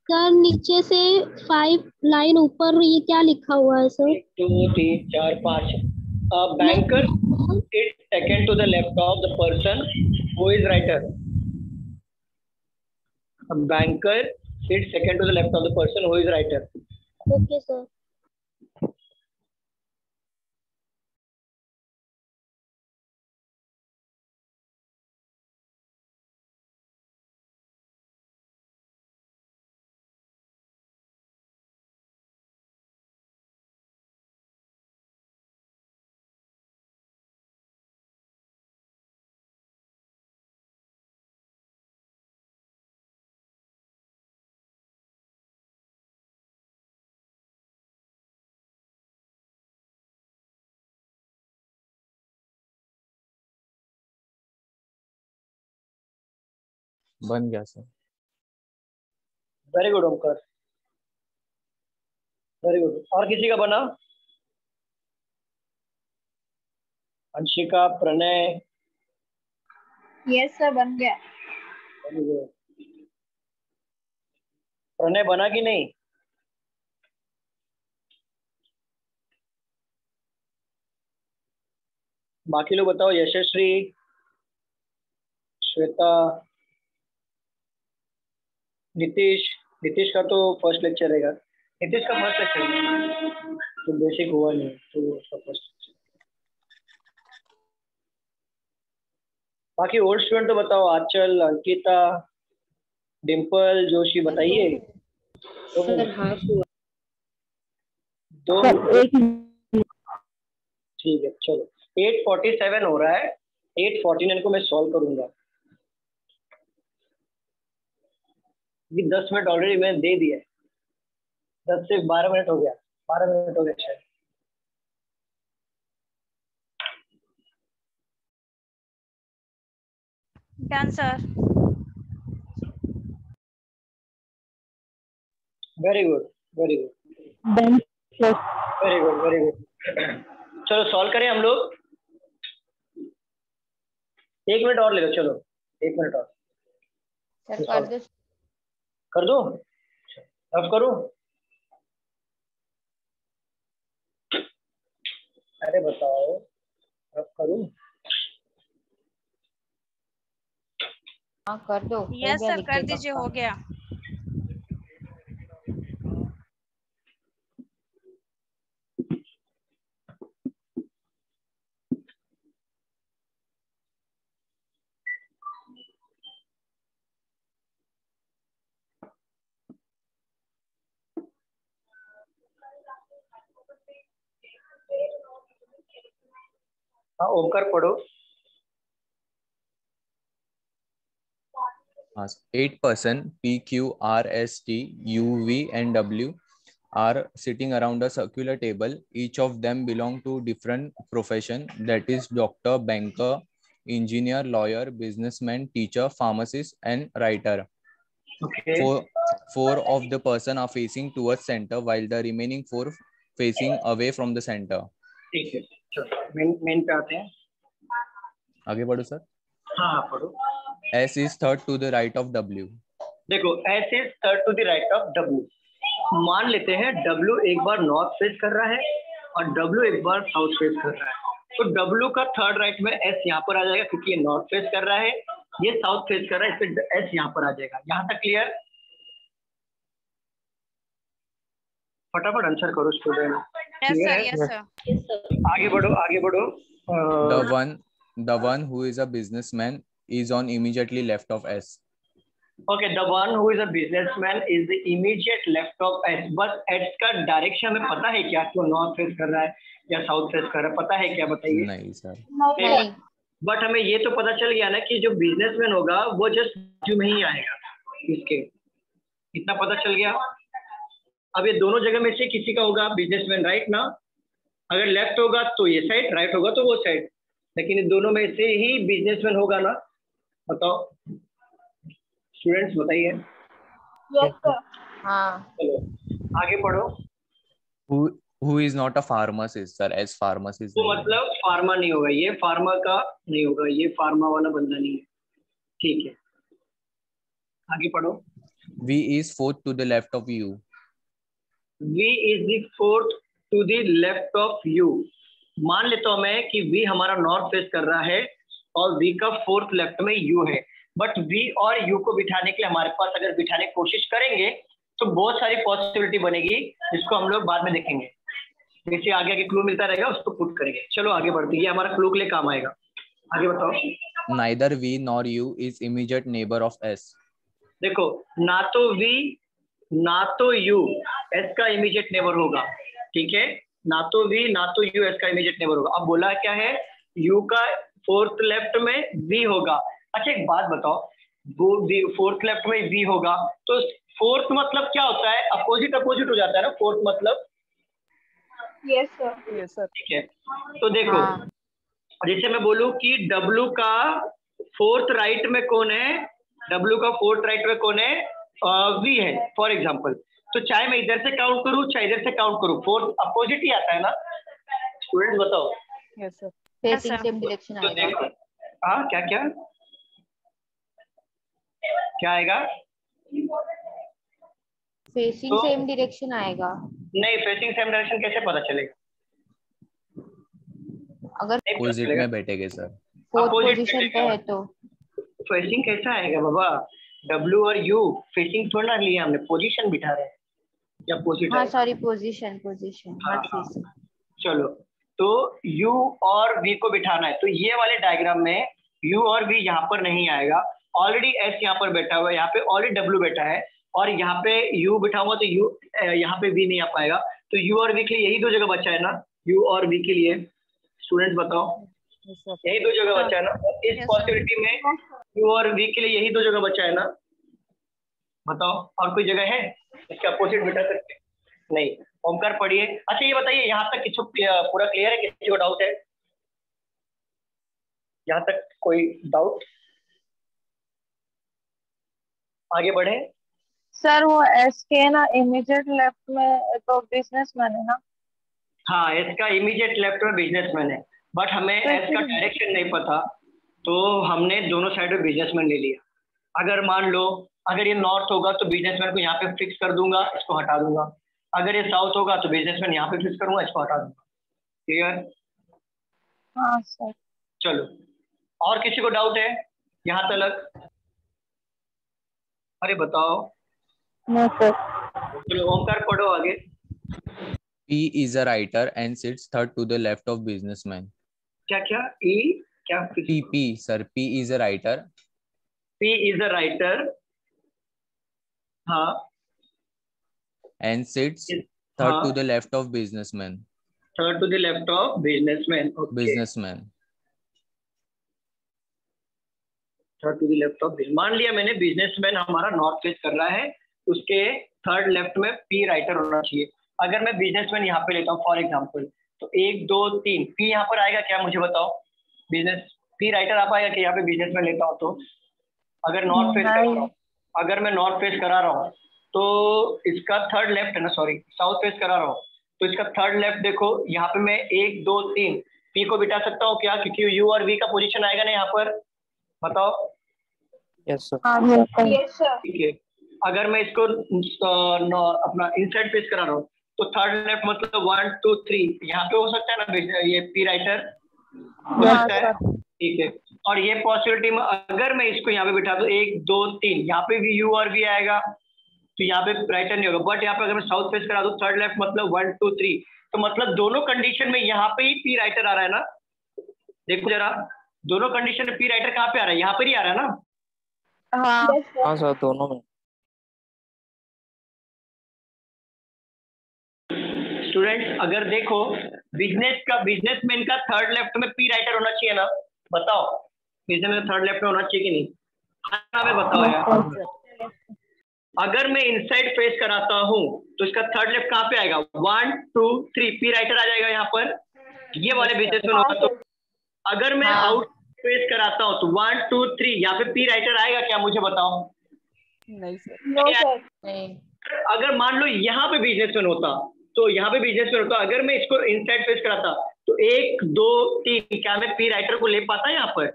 सर नीचे से 5 लाइन ऊपर ये क्या लिखा हुआ है sir? 1 2 3 4 5। Banker is second to the left of the person who is writer. Banker is second to the left of the person who is writer. Okay sir. बन गया sir. Very good Omkar, very good. और किसी का बना? Anshika, Pranay? Yes sir बन गया। Very good. Pranay बना कि नहीं? बाकी लोग बताओ। यशस्वी, श्वेता, नीतीश का तो फर्स्ट लेक्चर रहेगा। नीतीश का फर्स्ट लेक्चर तो बेसिक हुआ नहीं तो उसका फर्स्ट। बाकी ओल्ड स्टूडेंट तो बताओ। आंचल, अंकिता, डिम्पल, जोशी बताइए। दो ठीक है चलो। 8:47 हो रहा है। 8:49 को मैं सॉल्व करूंगा। ये 10 मिनट ऑलरेडी मैंने दे दिया है। 10 से 12 मिनट हो गया। 12 मिनट हो गया शायद। Done sir. Very good, very good, very good, very good. चलो सॉल्व करें हम लोग। 1 मिनट और ले लो चलो। एक मिनट और सर कर दो। कर दो, अब करूं? अरे बताओ, अब करूं? हाँ कर दो। यस सर कर दीजिए, हो गया। हाँ ओमकार पढ़ो। 8 person P, Q, R, S, T, U, V, and W are sitting around a circular table. Each of them belong to different profession, that is doctor, banker, engineer, lawyer, businessman, teacher, pharmacist, and writer. Okay. Four of the person are facing towards center, while the remaining 4 facing away from the center. ठीक है, चलो main पे आते हैं। आगे बढ़ो sir. हाँ पढ़ो। S is third to the right of W. देखो S is third to the right of W. मान लेते हैं W एक बार नॉर्थ फेस कर रहा है और W एक बार साउथ फेस कर रहा है, तो W का थर्ड राइट में S यहाँ पर आ जाएगा क्योंकि ये नॉर्थ फेस कर रहा है, ये साउथ फेस कर रहा है, इससे S यहाँ पर आ जाएगा। यहाँ तक क्लियर? फटाफट आंसर करो स्टूडेंट। Yes sir. आगे बढ़ो, आगे बढ़ो। The one who is a businessman is on immediately left of S. Okay, the one who is a businessman is the immediate left of S. बस S का direction हमें पता है क्या, कि वो नॉर्थ फेस कर रहा है या साउथ फेस कर रहा है, पता है क्या? बताइए। नहीं सर। नहीं। बट हमें ये तो पता चल गया ना कि जो बिजनेसमैन होगा वो जस्ट बाजू में ही आएगा इसके, इतना पता चल गया। अब ये दोनों जगह में से किसी का होगा बिजनेसमैन, राइट ना? अगर लेफ्ट होगा तो ये साइड, राइट होगा तो वो साइड, लेकिन इन दोनों में से ही बिजनेसमैन होगा ना? बताओ स्टूडेंट्स, बताइए। Yes sir. हाँ। चलो आगे पढ़ो। Who is not a pharmacist sir? as pharmacist तो मतलब फार्मा नहीं होगा, ये फार्मा का नहीं होगा, ये फार्मा वाला बंदा नहीं है, ठीक है। आगे पढ़ो। V is fourth to the left of U. V is the fourth to the left of U. मान लेता हूं मैं कि V हमारा नॉर्थ फेस कर रहा है और V का फोर्थ लेफ्ट में U है, बट V और U को बिठाने के लिए हमारे पास अगर बिठाने की कोशिश करेंगे तो बहुत सारी पॉसिबिलिटी बनेगी, जिसको हम लोग बाद में देखेंगे। जैसे आगे आगे क्लू मिलता रहेगा उसको पुट करेंगे। चलो आगे बढ़ते, ये हमारा क्लू के लिए काम आएगा। आगे बताओ। Neither V nor U is immediate neighbor of S. देखो ना तो V ना तो U S का इमीडिएट नेबर होगा, ठीक है? ना तो V ना तो U S का इमीडिएट नेबर होगा। अब बोला क्या है, U का फोर्थ लेफ्ट में V होगा। अच्छा एक बात बताओ, वो फोर्थ लेफ्ट में V होगा तो फोर्थ मतलब क्या होता है? अपोजिट अपोजिट हो जाता है ना फोर्थ मतलब। Yes sir. Yes sir. ठीक है, तो देखो जैसे मैं बोलूं कि W का फोर्थ राइट में कौन है, W का फोर्थ राइट में कौन है? V है फॉर एग्जांपल। तो चाहे मैं इधर से काउंट करूं चाहे इधर से काउंट करूं, फोर्थ अपोजिट ही आता है ना? स्टूडेंट्स बताओ। Yes sir. Facing same direction तो आएगा। देखो हाँ क्या क्या क्या आएगा? फेसिंग तो- सेम डायरेक्शन आएगा। नहीं, फेसिंग सेम डायरेक्शन कैसे पता चलेगा? अगर अपोजिट में बैठेंगे सर। फोर्थ Opposite पोजीशन पे बैठेगा। है तो फेसिंग कैसा आएगा बाबा? W और U फेसिंग थोड़ा ना लिया हमने, पोजीशन बिठा रहे हैं या अपोजिट हाँ आएगा? सॉरी पोजीशन पोजीशन हाँ, नॉट हाँ। फेसिंग। चलो तो U और V को बिठाना है, तो ये वाले डायग्राम में U और V यहाँ पर नहीं आएगा। ऑलरेडी S यहाँ पर बैठा हुआ है, यहाँ पे ऑलरेडी W बैठा है और यहाँ पे U बिठा हुआ, तो U यहाँ पे V नहीं आ पाएगा। तो U और V के लिए यही दो जगह बचा है ना? U और V के लिए स्टूडेंट्स बताओ, यही दो जगह बचा है ना? इस पॉसिबिलिटी में U और V के लिए यही दो जगह बचा है ना? बताओ और कोई जगह है इसके अपोजिट बिठा सकते? नहीं। ओमकार पढ़िए। अच्छा ये बताइए यहाँ तक किसी पूरा क्लियर है? किसी को डाउट है यहाँ तक? कोई डाउट? आगे बढ़े। सर वो एस के ना इमीडिएट लेफ्ट में तो बिजनेसमैन है ना? हाँ, एस का इमीडिएट लेफ्ट में बिजनेसमैन है, बट हमें तो एस का फिर- डायरेक्शन नहीं पता, तो हमने दोनों साइड में बिजनेसमैन ले लिया। अगर मान लो अगर ये नॉर्थ होगा तो बिजनेसमैन को यहाँ पे फिक्स कर दूंगा, इसको हटा दूंगा। अगर ये साउथ होगा तो बिजनेसमैन यहाँ पे फिक्स करूंगा, इसको हटा दूंगा। क्लियर? हाँ सर। चलो, और किसी को डाउट है यहाँ तक? अरे बताओ। No sir. चलो ओमकार पढ़ो आगे। P is a writer and sits third to the left of businessman. क्या क्या? E क्या? P sir, P is a writer. P is a writer. हाँ। And sits third to the left of businessman. Third to the left of businessman. Okay. Businessman. Third to the left of business. मान लिया मैंने businessman हमारा north face कर रहा है, उसके third left में पी राइटर होना चाहिए। अगर मैं बिजनेसमैन यहाँ पे लेता हूँ फॉर एग्जांपल, तो 1 2 3 पी यहाँ पर आएगा क्या? मुझे बताओ। बिजनेस पी राइटर आ पाएगा कि यहाँ पे बिजनेसमैन लेता हूँ तो? अगर नॉर्थ फेस करा रहा हूँ, अगर मैं नॉर्थ फेस करा रहा हूँ तो इसका थर्ड लेफ्ट है ना, सॉरी साउथ फेस करा रहा हूँ तो इसका थर्ड लेफ्ट देखो, यहाँ पे मैं 1 2 3 पी को बिठा सकता हूँ क्या? क्योंकि यू और वी का पोजीशन आएगा ना यहाँ पर। बताओ। Yes sir. ठीक है। अगर मैं इसको अपना इनसाइड फेस करा रहा हूँ तो थर्ड लेफ्ट मतलब 1 2 3 यहाँ पे हो सकता है ना, ये पी राइटर हो सकता है। ठीक है। और ये पॉसिबिलिटी में अगर मैं इसको यहाँ पे बिठा दूं 1 2 3 यहाँ पे भी यू और वी आएगा तो यहाँ पे राइटर नहीं होगा। बट यहाँ पे अगर मैं साउथ फेस करा दूं थर्ड लेफ्ट मतलब 1 2 3 तो मतलब दोनों कंडीशन में यहाँ पे ही पी राइटर आ रहा है ना। देखो जरा, दोनों कंडीशन में पी राइटर कहाँ पे आ रहा है? यहाँ पर ही आ रहा है ना। हाँ सर, दोनों में। स्टूडेंट्स अगर देखो बिजनेसमैन का थर्ड लेफ्ट में पी राइटर होना चाहिए ना। बताओ, बिजनेसमैन का थर्ड लेफ्ट में होना चाहिए कि नहीं? हाँ मैं बताओ यार। अगर मैं इनसाइड फेस कराता हूँ तो इसका थर्ड लेफ्ट कहाँ पे आएगा? 1 2 3 पी राइटर आ जाएगा यहाँ पर, ये वाले बिजनेसमैन होगा। तो अगर मैं आउट फेस कराता हूँ तो 1 2 3 यहाँ पे पी राइटर आएगा क्या? मुझे बताओ। नहीं सर। नहीं। अगर मान लो यहाँ पे बिजनेसमैन होता तो यहाँ पे बिजनेसमैन होता, अगर मैं इसको इनसाइड फेस कराता तो 1 2 3 क्या मैं पी राइटर को ले पाता यहाँ पर?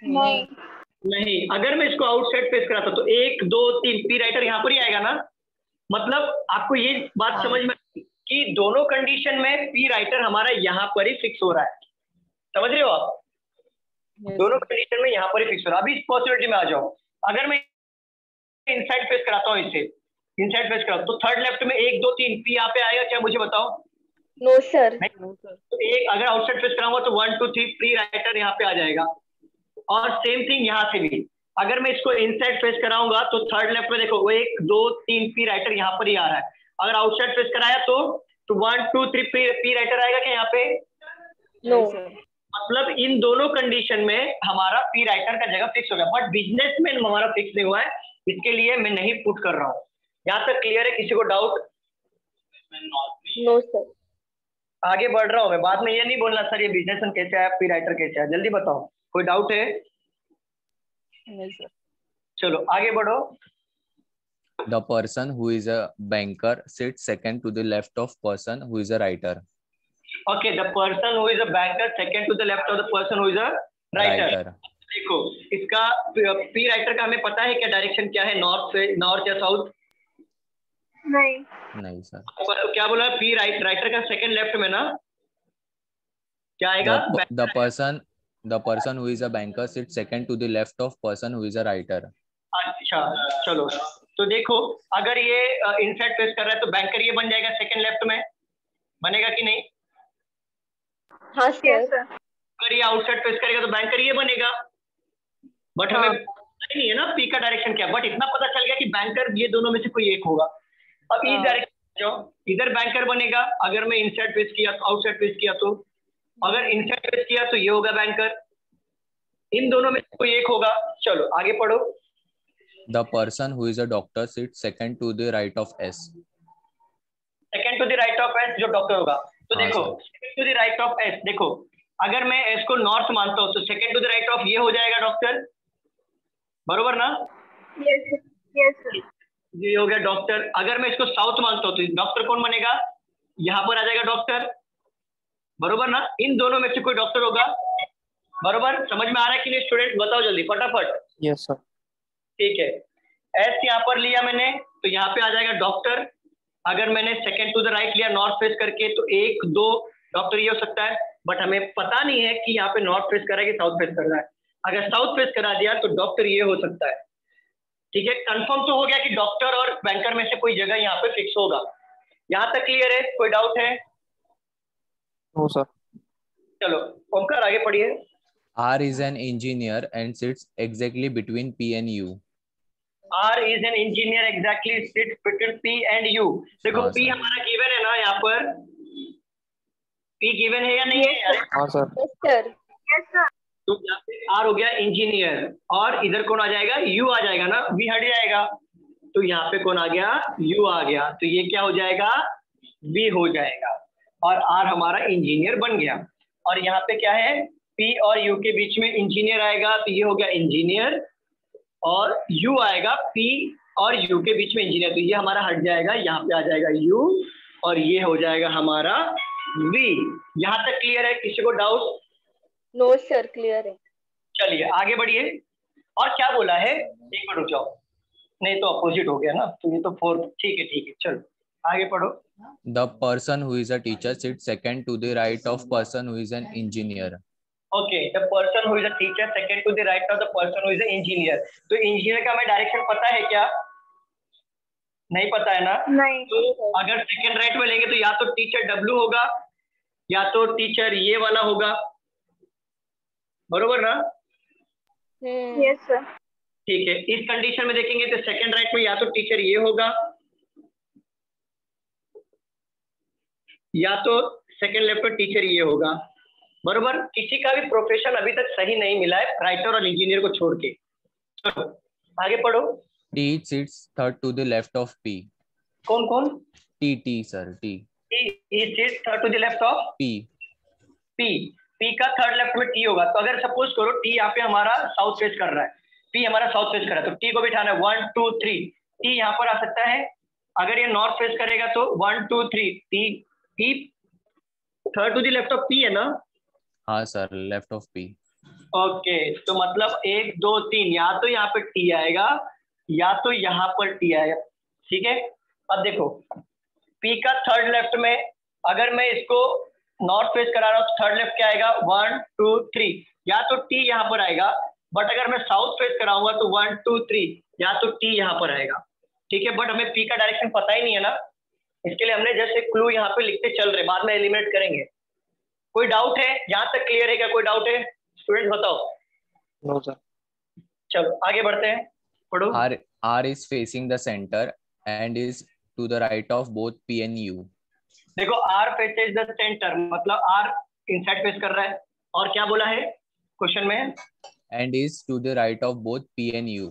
नहीं। अगर मैं इसको आउटसाइड फेस कराता तो 1 2 3 पी राइटर यहाँ पर ही आएगा ना। मतलब आपको ये बात समझ में कि दोनों कंडीशन में पी राइटर हमारा यहाँ पर ही फिक्स हो रहा है। समझ रहे हो आप? दोनों कंडीशन में यहाँ पर ही फिक्स हो रहा है। अभी इस पॉसिबिलिटी में आ जाओ, अगर मैं इनसाइड फेस कराता हूँ इसे, इनसाइड फेस कराता तो थर्ड लेफ्ट में 1 2 3 पी यहाँ पे आएगा क्या? मुझे बताओ। No sir. तो एक अगर आउटसाइड फेस कराऊंगा तो 1 2 3 पी राइटर यहाँ पे आ जाएगा। और सेम थिंग यहाँ से भी, अगर मैं इसको इनसाइड फेस कराऊंगा तो थर्ड लेफ्ट में देखो 1 2 3 पी राइटर यहाँ पर ही आ रहा है। अगर आउटसाइड फेस कराया तो 1 2 3 पी राइटर आएगा क्या यहाँ पे? नो। मतलब इन दोनों कंडीशन में हमारा पी राइटर का जगह फिक्स हो गया। बट बिजनेसमैन हमारा फिक्स नहीं हुआ है, इसके लिए मैं नहीं पुट कर रहा हूँ। यहाँ तक क्लियर है? किसी को डाउट? No sir. आगे बढ़ रहा हूँ मैं, बाद में ये नहीं बोलना सर ये बिजनेसमैन कैसे आया, पी राइटर कैसे आया। जल्दी बताओ, कोई डाउट है? नहीं सर। चलो आगे बढ़ो। The person who is a banker sits second to the left of person who is a writer. Okay, the person who is a banker second to the left of the person who is a writer. देखो इसका P writer का हमें पता है क्या direction क्या है? North या साउथ? नहीं सर। क्या बोला? पी राइटर का सेकंड लेफ्ट में ना क्या आएगा? The person who is a banker sits second to the left of person who is a writer. अच्छा चलो, तो देखो अगर ये इनसाइड फेस कर रहा है तो बैंकर ये बन जाएगा सेकंड लेफ्ट में, बनेगा कि नहीं? हाँ सर। अगर ये आउटसाइड फेस करेगा तो बैंकर ये बनेगा। बट हमें नहीं है ना पी का डायरेक्शन क्या, बट इतना पता चल गया कि बैंकर ये दोनों में से कोई एक होगा। अब इस डायरेक्शन जाओ, इधर बैंकर बनेगा अगर मैं इनसाइड फेस किया, आउटसाइड फेस किया तो। अगर इनसाइड फेस किया तो ये होगा बैंकर, इन दोनों में से कोई एक होगा। चलो आगे पढ़ो। The person who is a doctor sits second to the right of S. Second to the right of S जो डॉक्टर होगा। तो देखो second to the right of S, देखो अगर मैं एस को नॉर्थ मानता हूँ तो second to the right of ये हो जाएगा डॉक्टर, बरोबर ना? यस ये हो गया डॉक्टर। अगर मैं इसको साउथ मानता हूँ तो डॉक्टर कौन बनेगा? यहाँ पर आ जाएगा डॉक्टर, बरोबर ना? इन दोनों में से कोई डॉक्टर होगा। बरोबर, समझ में आ रहा है कि नहीं स्टूडेंट? बताओ जल्दी फटाफट। Yes sir. ठीक है, एस यहाँ पर लिया मैंने तो यहाँ पे आ जाएगा डॉक्टर। अगर मैंने सेकंड टू द राइट लिया नॉर्थ फेस करके तो 1 2 डॉक्टर ये हो सकता है, बट हमें पता नहीं है कि यहाँ पे नॉर्थ फेस कर रहा है कि साउथ फेस कर रहा है। अगर साउथ फेस करा दिया तो डॉक्टर ये हो सकता है। ठीक है, कंफर्म तो हो गया कि डॉक्टर और बैंकर में से कोई जगह यहाँ पे फिक्स होगा। यहाँ तक क्लियर है? कोई डाउट है? No sir. चलो ओमकार आगे पढ़िए। R is an engineer and sits exactly between P and U. R is an engineer exactly sits between P and U. देखो P हमारा गिवन है ना, यहाँ पर P गिवन है या नहीं है? हाँ सर। Yes sir. तो यहाँ पे R हो गया इंजीनियर और इधर कौन आ जाएगा? U आ जाएगा ना, V हट जाएगा। तो यहाँ पे कौन आ गया? U आ गया। तो ये क्या हो जाएगा? V हो जाएगा और R हमारा इंजीनियर बन गया। और यहाँ पे क्या है? P और U के बीच में इंजीनियर आएगा तो ये हो गया इंजीनियर और U आएगा P और U के बीच में इंजीनियर, तो ये हमारा हट जाएगा, यहाँ पे आ जाएगा U और ये हो जाएगा हमारा V। यहाँ तक क्लियर है? किसी को डाउट? नो सर, क्लियर है। चलिए आगे बढ़िए। और क्या बोला है? एक मिनट रुक जाओ, नहीं तो अपोजिट हो गया ना, तो ये तो 4। ठीक है चलो आगे पढ़ो। The person who is a teacher sits second to the right of person who is an engineer. Okay, the person who is a teacher second to the right of the person who is an engineer. तो engineer का हमें direction पता है क्या? नहीं पता है ना? नहीं। तो अगर सेकंड राइट में लेंगे तो या तो टीचर W होगा या तो टीचर ये वाला होगा, बरोबर ना? Yes sir. ठीक है, इस कंडीशन में देखेंगे तो सेकंड राइट में या तो टीचर ये होगा या तो सेकंड लेफ्ट में टीचर ये होगा, बरोबर। किसी का भी प्रोफेशन अभी तक सही नहीं मिला है राइटर और इंजीनियर को छोड़ के। चलो आगे पढ़ो। T sits third to the left of P. कौन कौन? T sir, T. He sits third to the left of P. P का थर्ड लेफ्ट में T होगा। तो अगर सपोज करो T यहाँ पे हमारा साउथ फेस कर रहा है, P हमारा साउथ फेस कर रहा है, तो T को बिठाना है 1 2 3। T यहाँ पर आ सकता है। अगर ये नॉर्थ फेस करेगा तो 1 2 3 T third to the left of P है ना? हाँ sir, left of P. Okay, तो मतलब 1 2 3 या तो यहाँ पे T आएगा या तो यहाँ पर T आएगा। ठीक है, अब देखो P का थर्ड लेफ्ट में अगर मैं इसको नॉर्थ फेस करा रहा हूँ तो थर्ड लेफ्ट क्या आएगा? 1 2 3, या तो T यहाँ पर आएगा, बट अगर मैं साउथ फेस कराऊंगा तो 1 2 3 या तो T यहाँ पर आएगा। ठीक है, बट हमें P का डायरेक्शन पता ही नहीं है ना, इसके लिए हमने जैसे क्लू यहाँ पे लिखते चल रहे, बाद में एलिमिनेट करेंगे। कोई डाउट है? यहाँ तक क्लियर है क्या? कोई डाउट है स्टूडेंट? बताओ। No sir. चलो आगे बढ़ते हैं, पढ़ो। R is facing the center and is to the right of both P and U. देखो R faces the center, मतलब R इनसाइड फेस कर रहा है। और क्या बोला है क्वेश्चन में? And is to the right of both P and U.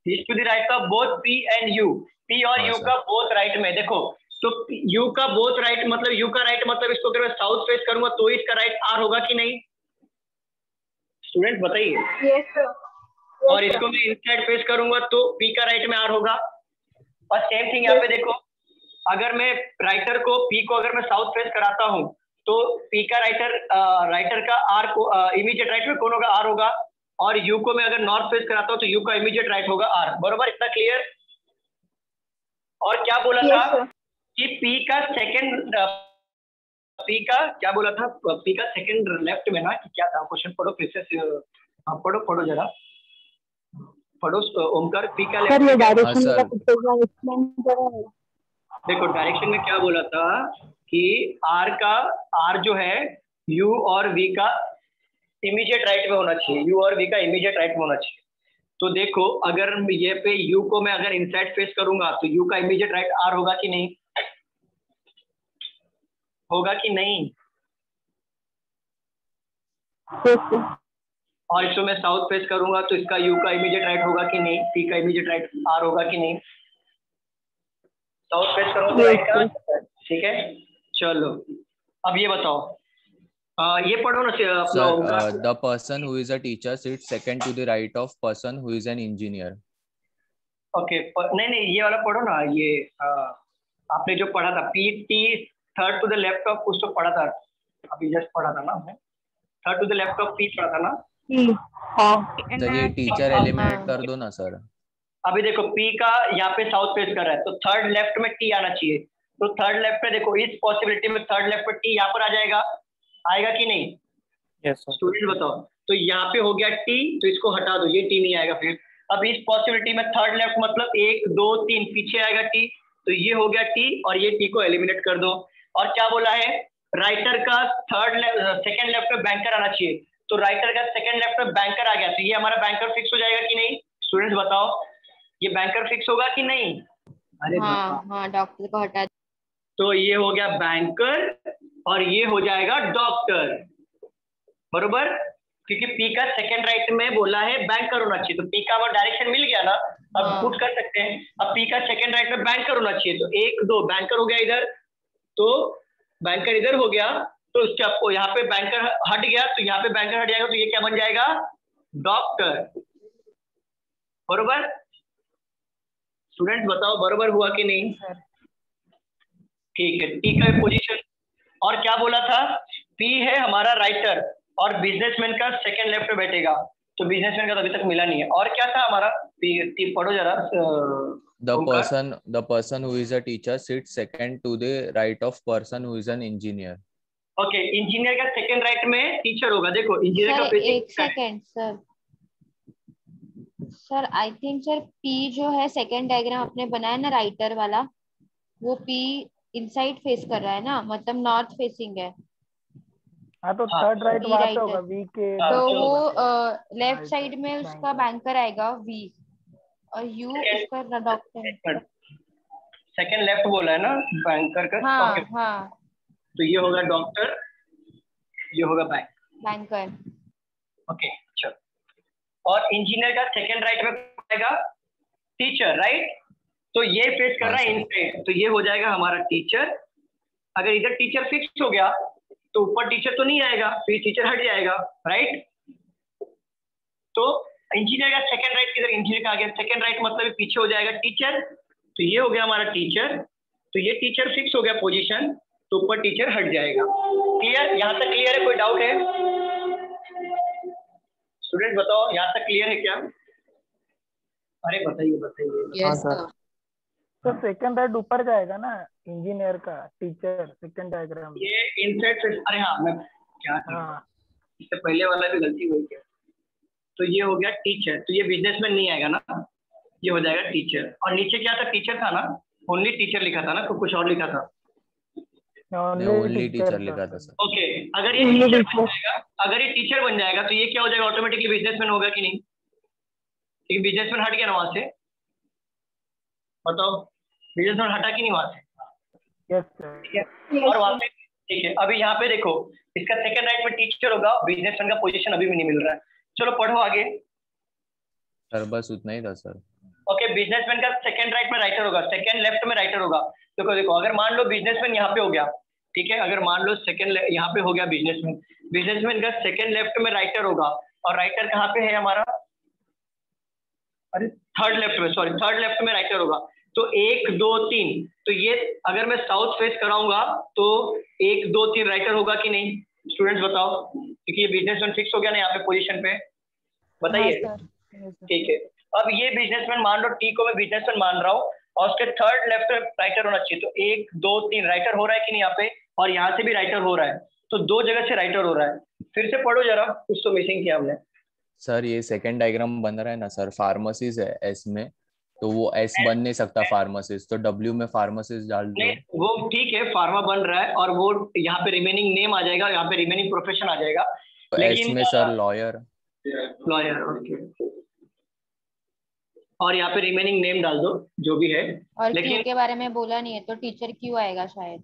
Is to the right of both P and U. P और U का बोथ राइट में। देखो तो U का बोथ राइट मतलब U का राइट मतलब इसको अगर मैं साउथ फेस करूंगा तो इसका राइट R होगा कि नहीं? स्टूडेंट बताइए। Yes sir. और इसको मैं इनसाइड फेस करूंगा तो P का राइट में R होगा। और सेम थिंग यहाँ पे देखो, अगर मैं राइटर को P को अगर मैं साउथ फेस कराता हूँ तो P का राइटर का R को इमीडिएट राइट में कौन होगा? R होगा। और U को मैं अगर नॉर्थ फेस कराता हूँ तो U का इमीडिएट राइट होगा R, बरोबर। इतना क्लियर? और क्या बोला था कि P का क्या बोला था? P का सेकंड लेफ्ट में ना, कि क्या था क्वेश्चन? पढ़ो फिर से, पढ़ो जरा, पढ़ो ओमकार। P का लेफ्ट में देखो डायरेक्शन में क्या बोला था कि R जो है U और V का इमीडिएट राइट में होना चाहिए, U और V का इमीडिएट राइट में होना चाहिए। तो देखो अगर ये पे U को मैं अगर इनसाइड फेस करूंगा तो U का इमीडिएट राइट R होगा कि नहीं? होगा कि नहीं? और इसको मैं साउथ फेस करूंगा तो इसका U का इमीडिएट राइट होगा कि नहीं? P का इमीडिएट राइट R होगा कि नहीं? साउथ फेस करूंगा तो राइट का। ठीक है, चलो अब ये बताओ, ये पढ़ो ना Sir, the person who is a teacher sits second to the right of person who is an engineer. Okay, नहीं ये वाला पढ़ो ना, ये आपने जो पढ़ा था P T third to the left of, कुछ तो पढ़ा था अभी, जस्ट पढ़ा था ना हमने, third to the left of P पढ़ा था ना? हाँ सर ये टीचर एलिमिनेट कर दो ना सर। अभी देखो पी का यहाँ पे साउथ फेस कर रहा है, तो थर्ड लेफ्ट में टी आना चाहिए। तो थर्ड लेफ्ट पे देखो, इस पॉसिबिलिटी में थर्ड लेफ्ट पे टी यहाँ पर आ जाएगा, आएगा कि नहीं? Yes sir. स्टूडेंट बताओ। तो यहाँ पे हो गया टी, तो इसको हटा दो, ये टी नहीं आएगा फिर। अब इस पॉसिबिलिटी में थर्ड लेफ्ट मतलब 1 2 3 पीछे आएगा टी, तो ये हो गया टी, और ये टी को एलिमिनेट कर दो। और क्या बोला है, राइटर का सेकेंड लेफ्ट पे बैंकर आना चाहिए, तो राइटर का सेकेंड लेफ्ट पे बैंकर आ गया, तो ये हमारा बैंकर फिक्स हो जाएगा कि नहीं? स्टूडेंट्स बताओ, ये बैंकर फिक्स होगा कि नहीं? अरे हाँ डॉक्टर को हटा। तो ये हो गया बैंकर और ये हो जाएगा डॉक्टर, बरोबर, क्योंकि पी का सेकंड राइट में बोला है बैंकर होना चाहिए, तो पी का हमारा डायरेक्शन मिल गया ना, अब पुट कर सकते हैं। अब पी का सेकंड राइट में बैंकर होना चाहिए, तो 1 2 बैंकर हो गया इधर, तो बैंकर इधर हो गया, तो उसके आपको यहाँ पे बैंकर हट गया, तो यहाँ पे बैंकर हट जाएगा, तो ये क्या बन जाएगा? डॉक्टर, बरोबर। स्टूडेंट बताओ बरोबर हुआ कि नहीं? ठीक है, टी का पोजीशन। और क्या बोला था, पी है हमारा राइटर और बिजनेसमैन का सेकंड लेफ्ट पे बैठेगा, तो बिजनेसमैन का तो अभी तक मिला नहीं है। और क्या था हमारा, पी पढ़ो जरा। The person who is a teacher sits second to the right of person who is an engineer. Okay, engineer का सेकंड राइट में टीचर होगा। देखो इंजीनियर का एक second sir I think sir P जो है सेकंड डायग्राम आपने बनाया ना राइटर वाला, वो पी इनसाइड फेस कर रहा है ना, मतलब नॉर्थ फेसिंग है। हाँ तो थर्ड राइट वहां पे होगा वी के, तो वो लेफ्ट साइड में उसका बैंकर आएगा वी, और यू उसका डॉक्टर। सेकंड लेफ्ट बोला है ना बैंकर का। हाँ तो ये होगा डॉक्टर, ये होगा बैंकर। ओके चलो। और इंजीनियर का सेकंड राइट में आएगा टीचर, राइट, तो ये फेस कर रहा है इनसाइड, तो ये हो जाएगा हमारा टीचर। अगर इधर टीचर फिक्स हो गया तो ऊपर टीचर तो नहीं आएगा, फिर टीचर हट जाएगा, राइट। तो इंजीनियर का सेकंड राइट किधर, इंजीनियर का आ गया सेकंड राइट, मतलब पीछे हो जाएगा टीचर, तो ये हो गया हमारा टीचर, तो ये टीचर फिक्स हो गया पोजीशन, तो ऊपर टीचर हट जाएगा। क्लियर? यहाँ तक क्लियर है? कोई डाउट है? स्टूडेंट बताओ यहाँ तक क्लियर है क्या? अरे बताइए। हाँ सर। तो सेकंड राइट ऊपर जाएगा ना इंजीनियर का, टीचर सेकंड डायग्राम ये इनसाइड। अरे हाँ मैं क्या, इससे पहले वाला भी गलती हुई क्या? तो ये हो गया टीचर, तो ये बिजनेसमैन नहीं आएगा ना, ये हो जाएगा टीचर। और नीचे क्या था, टीचर था ना, ओनली टीचर लिखा था ना, तो कुछ और लिखा था, ओनली टीचर लिखा था सर। ओके, अगर ये टीचर बन जाएगा, अगर ये टीचर बन जाएगा तो ये क्या हो जाएगा, ऑटोमेटिकली बिजनेसमैन होगा कि नहीं? क्योंकि बिजनेसमैन हट गया ना वहां से, बताओ बिजनेसमैन हटा कि नहीं वहां से? ठीक है, और वहां पे ठीक है। अभी यहाँ पे देखो इसका सेकंड राइट में टीचर होगा, बिजनेसमैन का पोजीशन अभी भी नहीं मिल रहा है। चलो पढ़ो आगे सर। बस उतना ही था सर। ओके, बिजनेसमैन का सेकंड राइट में राइटर होगा, सेकंड लेफ्ट में राइटर होगा। देखो अगर मान लो बिजनेसमैन यहाँ पे हो गया, ठीक है, अगर मान लो सेकंड यहाँ पे हो गया बिजनेसमैन, बिजनेसमैन का सेकंड लेफ्ट में राइटर होगा, और राइटर कहाँ पे है हमारा, अरे थर्ड लेफ्ट में, सॉरी थर्ड लेफ्ट में राइटर होगा, तो 1 2 3, तो ये अगर मैं साउथ फेस कराऊंगा तो 1 2 3 राइटर होगा कि नहीं? स्टूडेंट्स बताओ, क्योंकि ये बिजनेसमैन फिक्स हो गया ना यहाँ पे पोजीशन पे, बताइए। ठीक है, अब ये बिजनेसमैन मान लो टी को मैं बिजनेसमैन मान रहा हूँ, और उसके थर्ड लेफ्ट में राइटर होना चाहिए, तो 1 2 3 राइटर हो रहा है कि नहीं यहाँ पे, और यहाँ से भी राइटर हो रहा है, तो 2 जगह से राइटर हो रहा है। फिर से पढ़ो जरा, कुछ तो मिसिंग किया हमने। सर ये सेकंड डायग्राम बन रहा है ना सर, फार्मेसीज है एस में, तो वो एस बन नहीं सकता फार्मेसिस्ट, तो डब्ल्यू में फार्मेसिस्ट डाल दो। वो ठीक है, फार्मा बन रहा है, और वो यहाँ पे रिमेनिंग नेम आ जाएगा, यहाँ पे रिमेनिंग प्रोफेशन आ जाएगा, तो एस में सर लॉयर। ओके, और यहाँ पे रिमेनिंग नेम डाल दो जो भी है। और लेकिन के बारे में बोला नहीं है, तो टीचर क्यों आएगा शायद।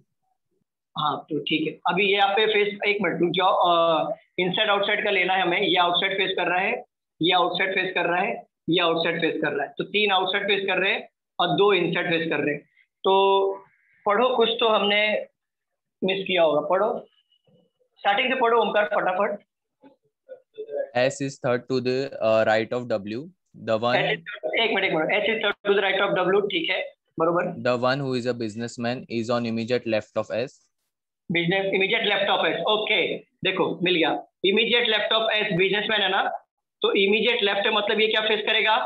हाँ तो ठीक है, अभी ये यहाँ पे फेस, एक मिनट रुक जाओ, इनसाइड आउटसाइड का लेना है हमें। ये आउटसाइड फेस कर रहा है, ये आउटसाइड फेस कर रहा है, ये आउटसाइड फेस कर रहा है, तो 3 आउटसाइड फेस कर रहे हैं और 2 इनसाइड फेस कर रहे हैं। तो पढ़ो, कुछ तो हमने मिस किया होगा, पढ़ो स्टार्टिंग से पढ़ो ओमकार फटाफट। S is third to the right of W. The one. एक minute, S is third to the right of W, ठीक है, बरोबर। The one who is a businessman is on immediate left of S. Business immediate left of S, okay देखो मिल गया। Immediate left of S businessman है ना, तो immediate left है मतलब ये क्या फेस करेगा,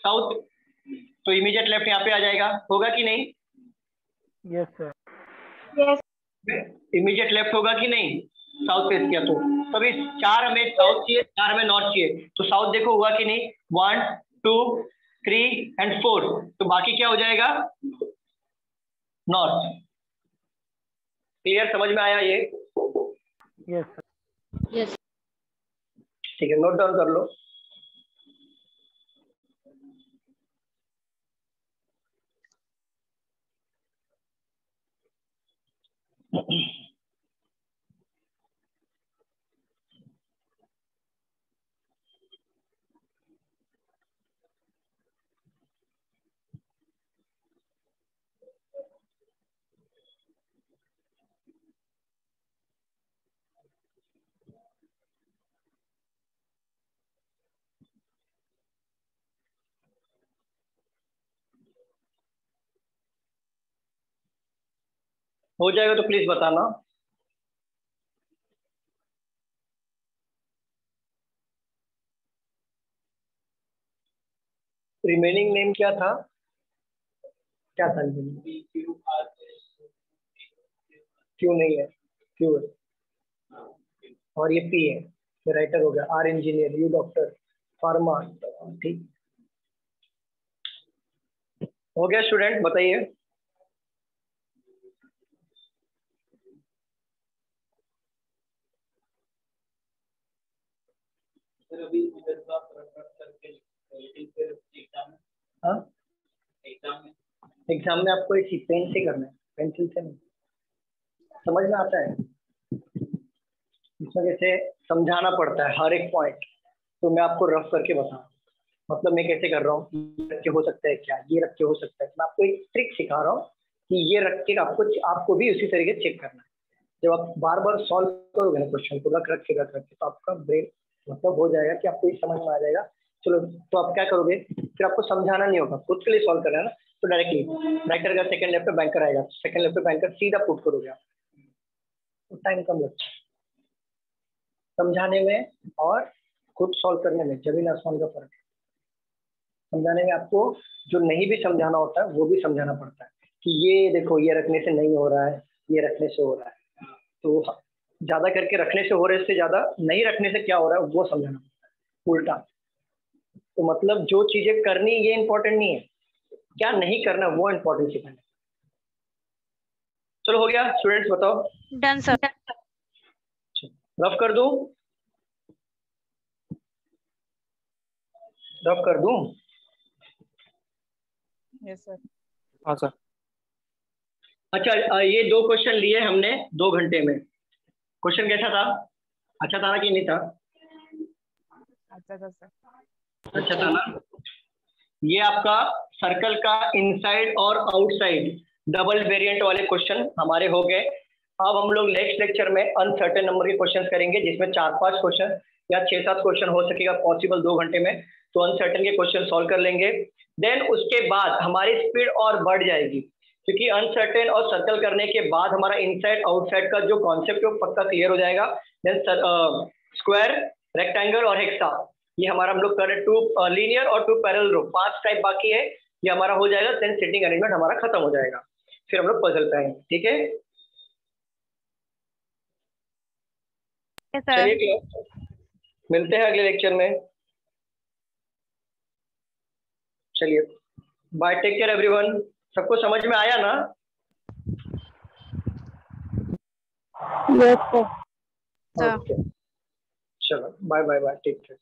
साउथ, तो इमीडिएट लेफ्ट यहाँ पे आ जाएगा, होगा कि नहीं? Yes sir. Yes. Immediate left होगा कि नहीं, साउथ फेस किया तो सभी 4 हमें साउथ चाहिए, 4 हमें नॉर्थ चाहिए, तो साउथ देखो हुआ कि नहीं, 1 2 3 एंड 4, तो बाकी क्या हो जाएगा, नॉर्थ। क्लियर, समझ में आया ये? Yes sir. यस। ठीक है, नोट डाउन कर लो। हो जाएगा तो प्लीज बताना। रिमेनिंग नेम क्या था, क्या था क्यों नहीं है, क्यों है, और ये पी है, ये राइटर हो गया, R engineer, U doctor, pharma, ठीक हो गया। स्टूडेंट बताइए। हाँ एग्जाम में आपको एक पेन से करना है, पेंसिल से नहीं, समझ में आता है? इसमें जैसे समझाना पड़ता है हर एक पॉइंट, तो मैं आपको रफ करके बताऊँ, मतलब मैं कैसे कर रहा हूँ, ये रख के हो सकता है क्या, ये रख के हो सकता है, मैं आपको एक ट्रिक सिखा रहा हूँ कि ये रख के आपको भी उसी तरीके चेक करना है। जब आप बार बार सॉल्व करोगे ना क्वेश्चन को रख रख के तो आपका ब्रेन मतलब हो जाएगा कि आपको ये समझ में आ जाएगा। चलो तो आप क्या करोगे, फिर आपको समझाना नहीं होगा, खुद के लिए सॉल्व करना है ना, तो डायरेक्टली राइटर का सेकंड लेफ्ट पे बैंकर आएगा, सेकंड लेफ्ट पे बैंकर सीधा पुट करोगे आप, तो टाइम कम लगता है समझाने में और खुद सॉल्व करने में, जमीन आसमान का फर्क है। समझाने में आपको जो नहीं भी समझाना होता है वो भी समझाना पड़ता है कि ये देखो ये रखने से नहीं हो रहा है, ये रखने से हो रहा है, तो ज्यादा करके रखने से हो रहे से ज्यादा नहीं रखने से क्या हो रहा है वो समझाना पड़ता है उल्टा। तो मतलब जो चीजें करनी ये इंपॉर्टेंट नहीं है, क्या नहीं करना वो इंपॉर्टेंट सिखाना। चलो हो गया स्टूडेंट्स, बताओ। Done sir. रफ कर दूं, रफ कर दूं? Yes sir. हाँ सर। अच्छा ये 2 क्वेश्चन लिए हमने 2 घंटे में, क्वेश्चन कैसा था, अच्छा था ना कि नहीं था? अच्छा था सर। अच्छा था ना। ये आपका सर्कल का इनसाइड और आउटसाइड डबल वेरिएंट वाले क्वेश्चन हमारे हो गए। अब हम लोग नेक्स्ट लेक्चर में अनसर्टेन नंबर के क्वेश्चंस करेंगे, जिसमें 4-5 क्वेश्चन या 6-7 क्वेश्चन हो सकेगा पॉसिबल 2 घंटे में, तो अनसर्टेन के क्वेश्चन सॉल्व कर लेंगे। देन उसके बाद हमारी स्पीड और बढ़ जाएगी, क्योंकि अनसर्टेन और सर्कल करने के बाद हमारा इनसाइड आउटसाइड का जो कॉन्सेप्ट है वो पक्का क्लियर हो जाएगा। देन स्क्वायर, रेक्टेंगल और हेक्सा, ये हमारा हम लोग कर 2 लीनियर और 2 पैरेलल रो, 5 टाइप बाकी है, ये हमारा हो जाएगा। देन सिटिंग अरेंजमेंट हमारा खत्म हो जाएगा, फिर हम लोग पजल पे आएंगे। ठीक है, चलिए मिलते हैं अगले लेक्चर में। चलिए बाय, टेक केयर एवरीवन। सबको समझ में आया ना? Yes sir. ओके चलो bye bye bye, take care.